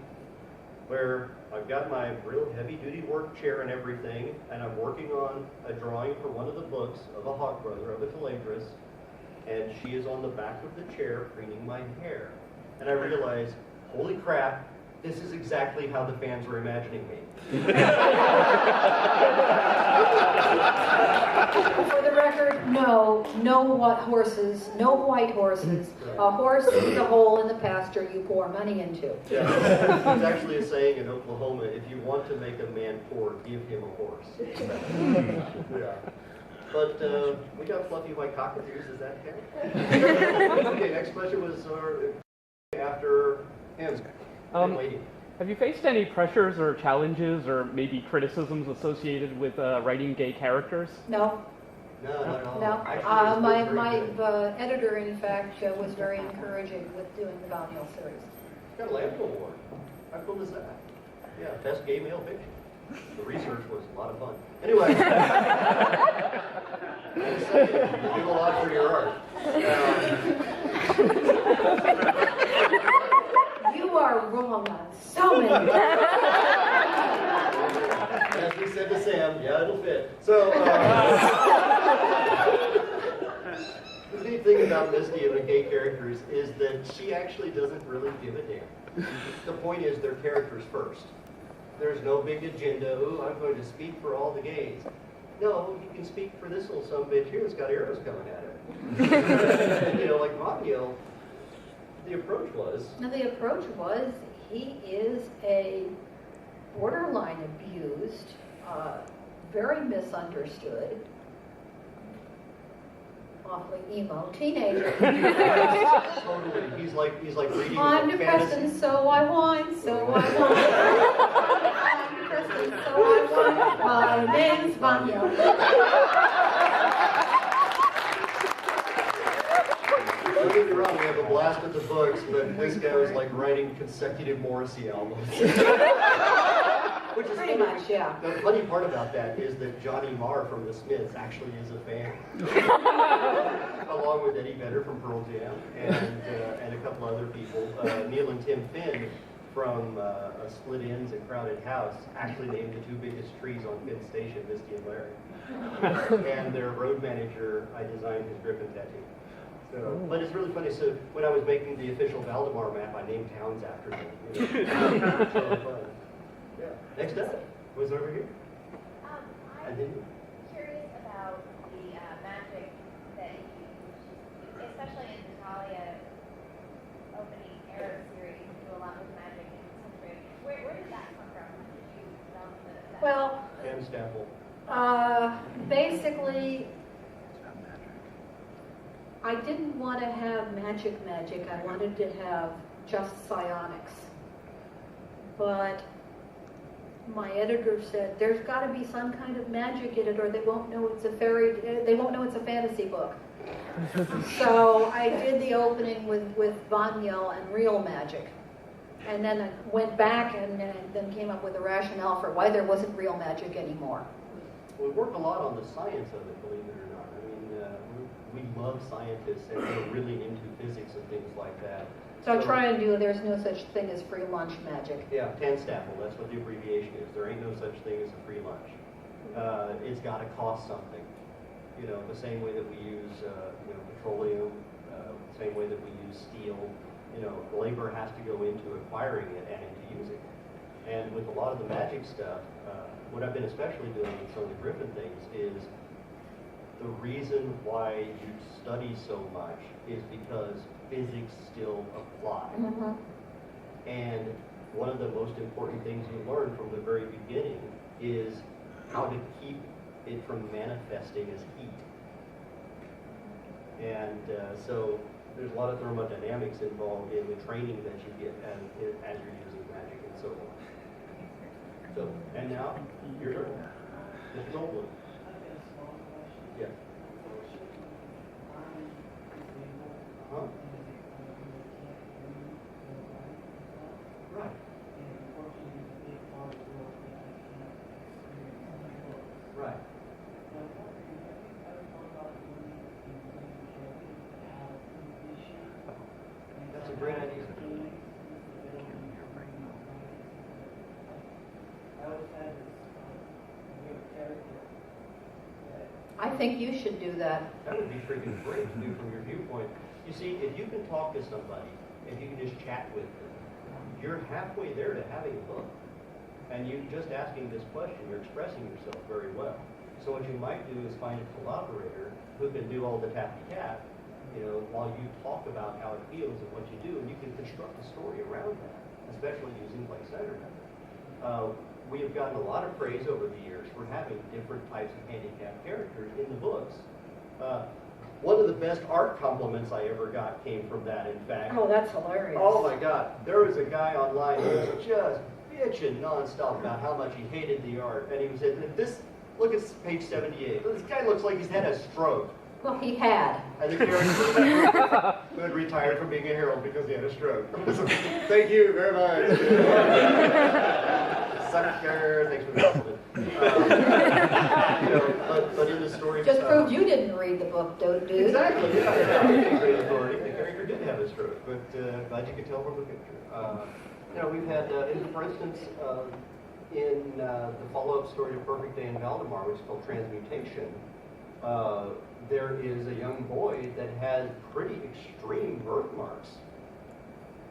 where I've got my real heavy-duty work chair and everything, and I'm working on a drawing for one of the books of a hawk brother, of a teledrus, and she is on the back of the chair preening my hair. And I realize, holy crap, this is exactly how the fans were imagining me. For the record, no white horses, no white horses. A horse is a hole in the pasture you pour money into. Yeah, there's actually a saying in Oklahoma, if you want to make a man poor, give him a horse. Yeah. But we got fluffy white cockatoos, does that count? Okay, next question was after him. Lady. Have you faced any pressures or challenges or maybe criticisms associated with writing gay characters? No. No, not at all. No. Actually, My editor, in fact, was very encouraging with doing the Valniel series. got a Lampoon Award. How cool is that? Yeah, best gay male fiction. The research was a lot of fun. Anyway, you do a lot for your art. You are wrong on so many. As we said to Sam, yeah, it'll fit. So, the neat thing about Misty and the gay characters is that she actually doesn't really give a damn. The point is, they're characters first. There's no big agenda, ooh, I'm going to speak for all the gays. No, you can speak for this little sumbitch here that's got arrows coming at it. You know, like Montiel, the approach was... Now, the approach was, he is a borderline abused, very misunderstood, awfully emo teenager. Totally. He's like reading I'm a depressed fantasy. and so I whine, so I whine. I'm depressed and so I whine. My name's Vanya. Don't get me wrong, we have a blast with the books, but this guy was like writing consecutive Morrissey albums. Which is Pretty much, yeah. The funny part about that is that Johnny Marr from the Smiths actually is a fan. Along with Eddie Vedder from Pearl Jam and a couple other people. Neil and Tim Finn from Split Ends and Crowded House actually named the two biggest trees on Finn Station, Misty and Larry. And their road manager, I designed his Griffin tattoo. So, but it's really funny. So when I was making the official Valdemar map, I named towns after them. You know? It's really fun. Yeah. Next up was over here. I'm curious about the magic that you use, especially in Natalia opening Arrow series. You do a lot with magic and century. Where did that come from? How did you develop that? Well, And Stample. basically, I didn't want to have magic. I wanted to have just psionics. But my editor said, there's got to be some kind of magic in it or they won't know it's a fantasy book. So I did the opening with Vanyel and real magic. And then I went back and then came up with a rationale for why there wasn't real magic anymore. We work a lot on the science of it, believe it or not. I mean, we love scientists and we're really into physics and things like that. So I try and do, there's no such thing as free lunch magic. Yeah, TANSTAFL, that's what the abbreviation is. There ain't no such thing as a free lunch. It's got to cost something. You know, the same way that we use petroleum, the same way that we use steel. You know, labor has to go into acquiring it and into using it. And with a lot of the magic stuff, what I've been especially doing with some of the Griffin things is the reason why you study so much is because physics still apply. Mm-hmm. And one of the most important things you learn from the very beginning is how to keep it from manifesting as heat. And so there's a lot of thermodynamics involved in the training that you get as you're using magic and so on. So, and now, your turn. Mr. Goldblum. Yes. Huh? Right. Right. That's a great idea. think you should do that. That would be freaking great to do from your viewpoint. You see, if you can talk to somebody, if you can just chat with them, you're halfway there to having a book. And you just asking this question, you're expressing yourself very well. So what you might do is find a collaborator who can do all the tappy-tap, while you talk about how it feels and what you do, and you can construct a story around that, especially using play-centered method. We have gotten a lot of praise over the years for having different types of handicapped characters in the books. One of the best art compliments I ever got came from that, in fact. Oh, that's hilarious. Oh my God. There was a guy online who was just bitching nonstop about how much he hated the art. And he said, look at page 78. This guy looks like he's had a stroke. Well, he had. And the character who had retired from being a herald because he had a stroke. Thank you very much. Sucker. Thanks for the compliment. But in the story... Just proved you didn't read the book, dude. Exactly, yeah. He didn't read authority. The character did have a stroke, but glad you could tell from the picture. We've had, for instance, in the follow-up story to Perfect Day in Valdemar, which is called Transmutation, there is a young boy that has pretty extreme birthmarks.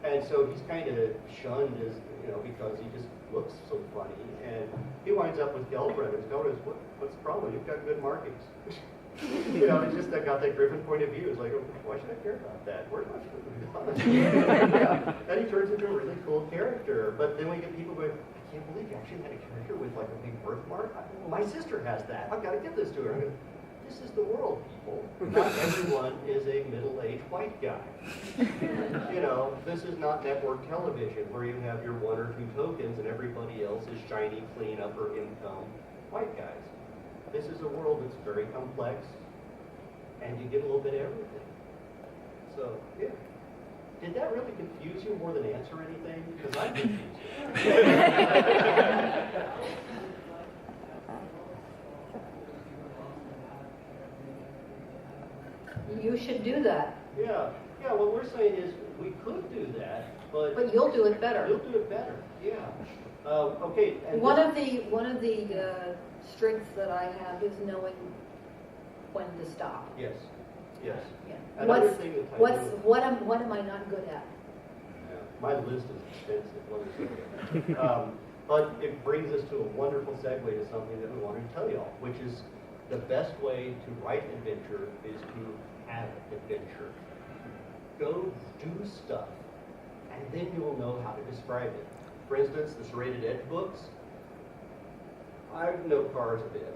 And so he's kind of shunned as, because he just looks so funny. And he winds up with Gelbrand, and Gelbrand says, what's the problem? You've got good markings. It's just got that Griffin point of view. It's like, why should I care about that? Where's my food? And he turns into a really cool character. But then we get people going, I can't believe you actually had a character with like a big birthmark. My sister has that. I've got to give this to her. This is the world, people. Not everyone is a middle-aged white guy. This is not network television where you have your one or two tokens and everybody else is shiny, clean, upper income white guys. This is a world that's very complex, and you get a little bit of everything. So, yeah. Did that really confuse you more than answer anything? Because I'm confused. You should do that. Yeah. What we're saying is we could do that, but you'll do it better. You'll do it better. Yeah. Okay. And one of the strengths that I have is knowing when to stop. Yes. Yes. Yeah. Another thing that what am I not good at? Yeah. My list is extensive. Let me say. But it brings us to a wonderful segue to something that we wanted to tell y'all, which is the best way to write adventure is to have adventure. Go do stuff, and then you will know how to describe it. For instance, the Serrated Edge books, I know cars a bit.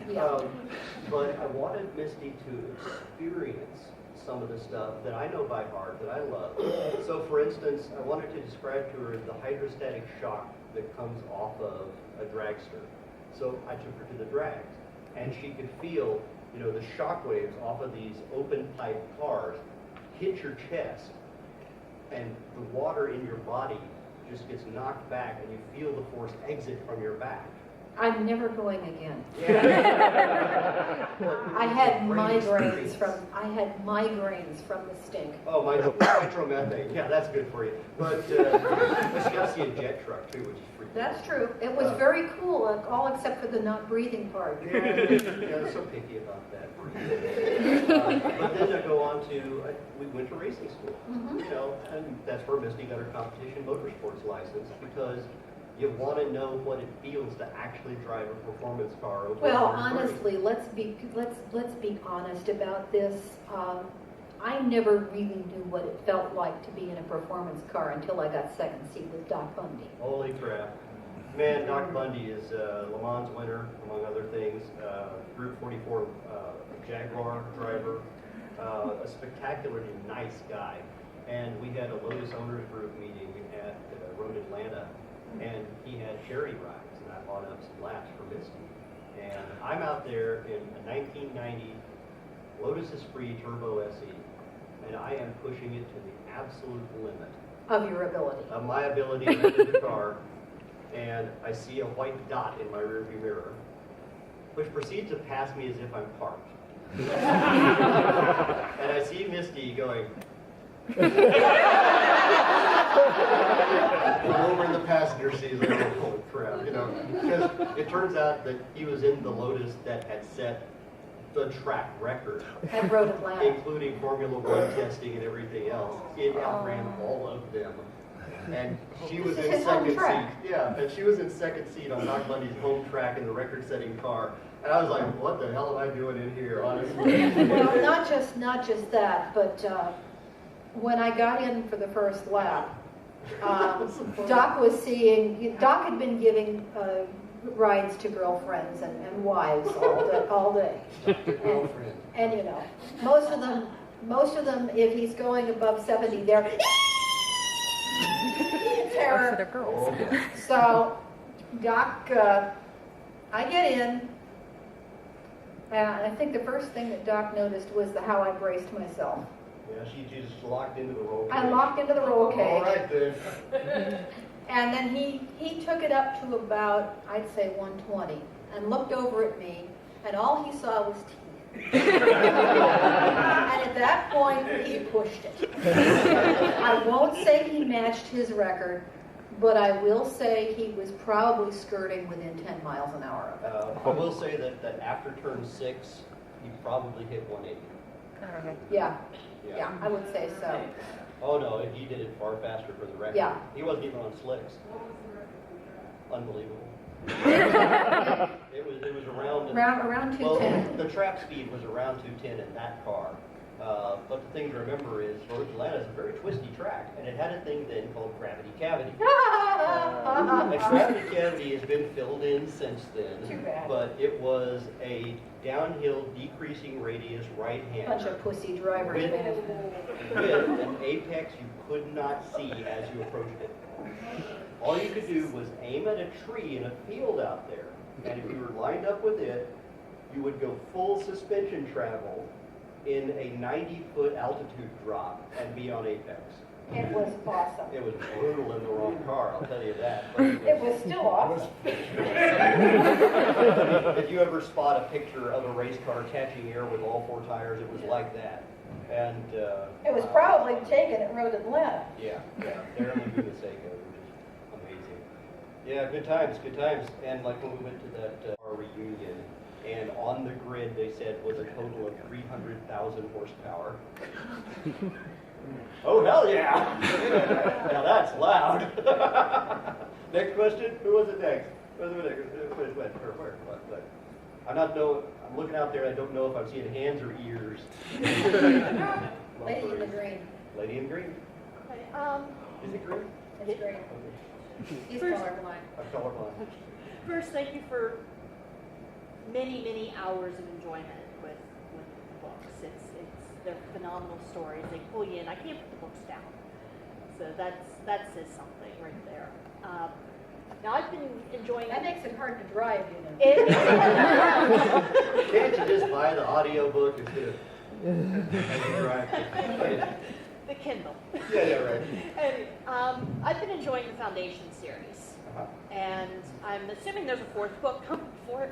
Yeah. But I wanted Misty to experience some of the stuff that I know by heart, that I love. So for instance, I wanted to describe to her the hydrostatic shock that comes off of a dragster. So I took her to the drags, and she could feel, the shock waves off of these open pipe cars hit your chest, and the water in your body just gets knocked back, and you feel the force exit from your back. I'm never going again. Yeah. I had migraines from the stink. Oh, nitromethane. Yeah, that's good for you. But she got to see a jet truck too, which is freaking. That's true. It was very cool, all except for the not breathing part. Yeah, they're so picky about that. But then I go on to, we went to racing school, and that's where Misty got her competition motorsports license, because you want to know what it feels to actually drive a performance car. Well, honestly, let's be honest about this. I never really knew what it felt like to be in a performance car until I got second seat with Doc Bundy. Holy crap. Man, Doc Bundy is a Le Mans winner, among other things, Group 44 Jaguar driver, a spectacularly nice guy. And we had a Lotus Owners Group meeting at Road Atlanta, and he had cherry rides, and I bought up some laps for Misty. And I'm out there in a 1990 Lotus Esprit Turbo SE, and I am pushing it to the absolute limit. Of your ability. Of my ability to enter the car, and I see a white dot in my rearview mirror, which proceeds to pass me as if I'm parked. And I see Misty going, Over in the passenger seat, like, holy crap, you know. Because it turns out that he was in the Lotus that had set the track record. At Road Atlanta. Including Formula One testing and everything else. It outran all of them. And she was in second seat. Yeah, and she was in second seat on Doc Mundy's home track in the record-setting car. And I was like, what the hell am I doing in here, honestly? Well, not just that, but when I got in for the first lap, Doc had been giving rides to girlfriends and wives all day. And you know, most of them, if he's going above 70, they're terror. For the girls. So, Doc, I get in, and I think the first thing that Doc noticed was how I braced myself. Yeah, she just locked into the roll cage. I locked into the roll cage. All right, then. And then he took it up to about, I'd say 120, and looked over at me, and all he saw was teeth. And at that point, he pushed it. I won't say he matched his record, but I will say he was probably skirting within 10 miles an hour of it. I will say that after turn 6, he probably hit 180. Okay. Yeah, I would say so. Oh no, he did it far faster for the record. Yeah. He wasn't even on slicks. Unbelievable. It was around 210. Well, the trap speed was around 210 in that car. But the thing to remember is Road Atlanta is a very twisty track, and it had a thing then called gravity cavity. And gravity cavity has been filled in since then. Too bad. But it was a downhill decreasing radius right-hander. Bunch of pussy drivers, man. With an apex you could not see as you approached it. All you could do was aim at a tree in a field out there, and if you were lined up with it, you would go full suspension travel in a 90-foot altitude drop and be on apex. It was awesome. It was brutal in the wrong car, I'll tell you that. But It was still awesome. If you ever spot a picture of a race car catching air with all 4 tires, it was like that. And It was probably taken at Road Atlanta. yeah, they're in Laguna Seca, which is amazing. Yeah, good times. And like when we went to that our reunion, and on the grid they said was a total of 300,000 horsepower. Oh, hell yeah! Now that's loud. Next question. Who was it next? Where? I'm looking out there. I don't know if I'm seeing hands or ears. Lady in the green. Lady in green. Okay, Is it green? It's green. He's colorblind. I'm colorblind. First, thank you for many hours of enjoyment with the books. They're phenomenal stories. They pull you in. I can't put the books down. So that says something right there. Now I've been enjoying. That makes it hard to drive, you know. Can't you just buy the audio book instead of the Kindle. Yeah, right. And I've been enjoying the Foundation series. And I'm assuming there's a 4th book.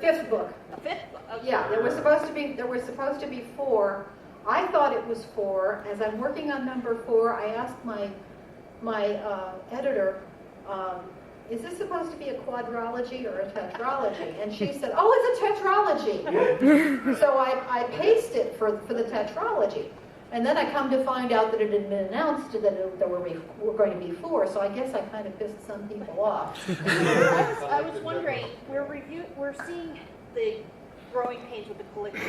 Fifth book. A 5th book. Okay. Yeah, there were supposed to be 4. I thought it was 4. As I'm working on number 4, I asked my editor, is this supposed to be a quadrology or a tetralogy? And she said, oh, it's a tetralogy. So I paced it for the tetralogy. And then I come to find out that it had been announced that there were going to be 4, so I guess I kind of pissed some people off. I was wondering, we're seeing the growing pains with the collection.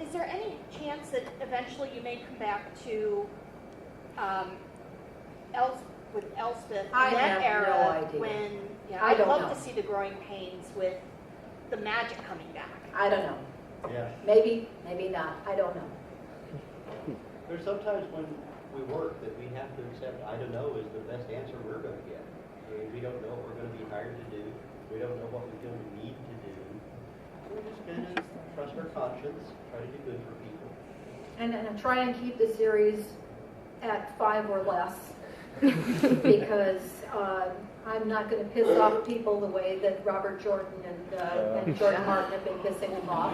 Is there any chance that eventually you may come back to with Elspeth in that era no idea. when I I'd love know. to see the growing pains with the magic coming back. I don't know. Yeah. Maybe not. I don't know. There's sometimes when we work that we have to accept I don't know is the best answer we're going to get. I mean, we don't know what we're going to be hired to do. We don't know what we feel we need to do. We're just going to trust our conscience, try to do good for people. And try and keep the series at 5 or less. Because I'm not going to piss off people the way that Robert Jordan and Jordan Martin have been pissing them off.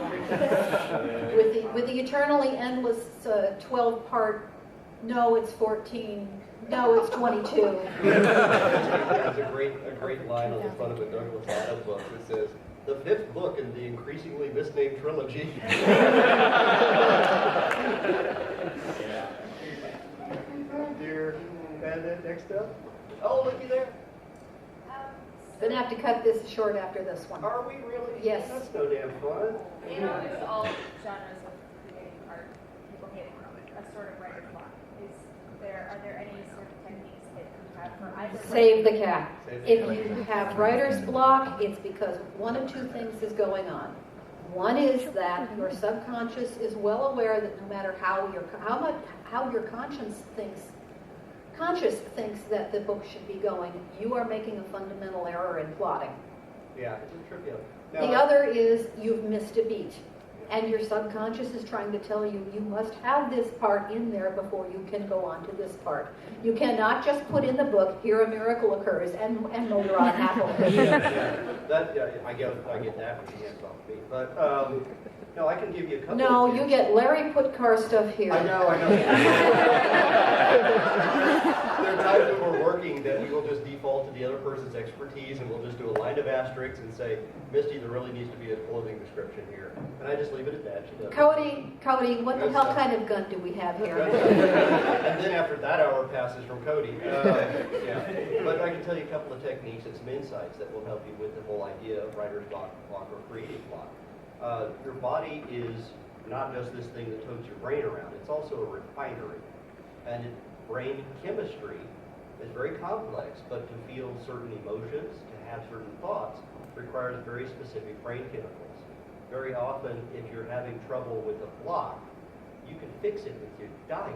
With the eternally endless 12-part No, it's 14. No, it's 22. There's a great line on the front of a Douglas Adams book that says, "The fifth book in the increasingly misnamed trilogy." Dear, and then next up. Oh, looky there. Gonna have to cut this short after this one. Are we really? Yes. That's no damn fun. You know, there's all genres of creating art. People hit a sort of writer's block. Are there any sort of techniques that you have for either? Save the cat. If you have writer's block, it's because one of two things is going on. One is that your subconscious is well aware that no matter how your conscience thinks that the book should be going, you are making a fundamental error in plotting. Yeah, it's a trivial. The other is you've missed a beat. And your subconscious is trying to tell you, you must have this part in there before you can go on to this part. You cannot just put in the book, here a miracle occurs, and motor on happily. I get that from the hands off me. But, no, I can give you a couple No, of you get Larry Putcar stuff here. I know. There are times when we're working that we will just default to the other person's expertise and we'll just do a line of asterisks and say, Misty, there really needs to be a clothing description here. And I just leave it at that. She does. Cody, what the hell kind of gun do we have here? And then after that hour passes from Cody. Yeah. But I can tell you a couple of techniques and some insights that will help you with the whole idea of writer's block or creative block. Your body is not just this thing that totes your brain around, it's also a refinery. And brain chemistry is very complex, but to feel certain emotions, to have certain thoughts, requires very specific brain chemicals. Very often, if you're having trouble with a block, you can fix it with your diet.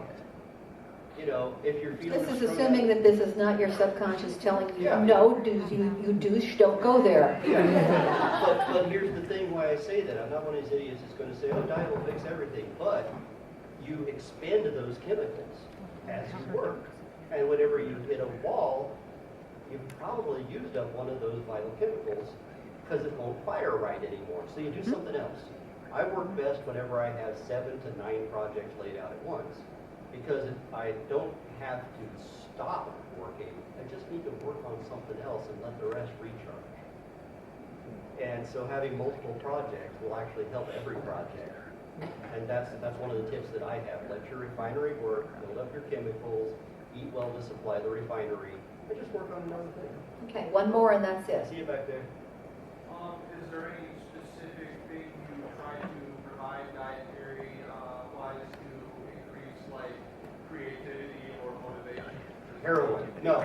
You know, if you're feeling... This is assuming that this is not your subconscious telling you, no, you douche, don't go there. Yeah. But here's the thing why I say that. I'm not one of these idiots that's going to say, oh, diet will fix everything. But you expend those chemicals as you work. And whenever you hit a wall, you've probably used up one of those vital chemicals because it won't fire right anymore. So you do something else. I work best whenever I have 7 to 9 projects laid out at once. Because I don't have to stop working. I just need to work on something else and let the rest recharge. And so having multiple projects will actually help every project. And that's one of the tips that I have. Let your refinery work, build up your chemicals, eat well to supply the refinery, and just work on another thing. Okay, one more and that's it. See you back there. Is there any specific thing you try to provide dietary-wise to increase, like, creativity or motivation? Heroin. No.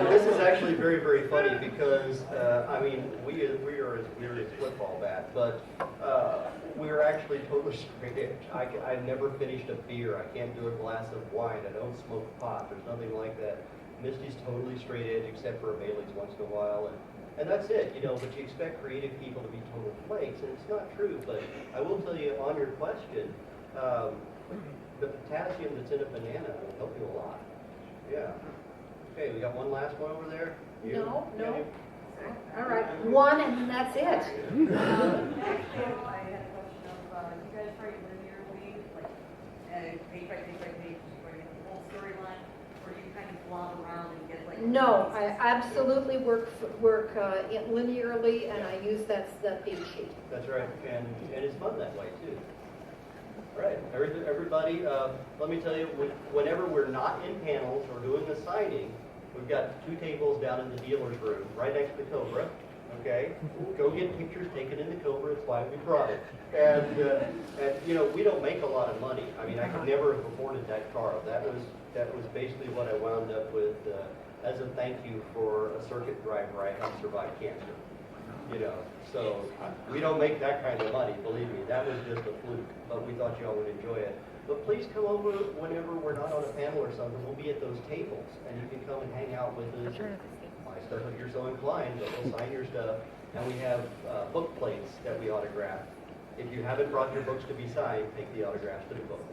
This is actually very, very funny because, I mean, we are as weird as football bat, but we're actually totally straight edge. I've never finished a beer. I can't do a glass of wine. I don't smoke pot. There's nothing like that. Misty's totally straight edge except for a Bailey's once in a while. And that's it, you know, but you expect creative people to be total flakes, and it's not true. But I will tell you on your question, the potassium that's in a banana will help you a lot. Yeah. Okay, we got one last one over there. No. All right, one and that's it. Actually, I had a question of, you guys write linearly, like page by page by page, writing the whole storyline, or do you kind of blob around and get like... No, I absolutely work linearly, and I use that beat sheet. That's right, and it's fun that way too. Right, everybody, let me tell you, whenever we're not in panels or doing the signing, we've got 2 tables down in the dealer's room, right next to the Cobra, okay? Go get pictures taken in the Cobra, it's why we brought it. And you know, we don't make a lot of money. I mean, I could never have afforded that car. That was basically what I wound up with as a thank you for a circuit driver I had survived cancer. You know, so we don't make that kind of money, believe me. That was just a fluke, but we thought y'all would enjoy it. But please come over whenever we're not on a panel or something. We'll be at those tables, and you can come and hang out with us. My stuff if you're so inclined, but we'll sign your stuff. And we have book plates that we autograph. If you haven't brought your books to be signed, take the autographs to the book.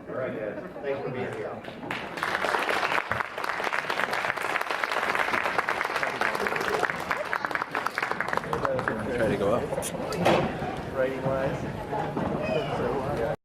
All right, guys. Thanks for being here. Try to go up. Right. writing wise.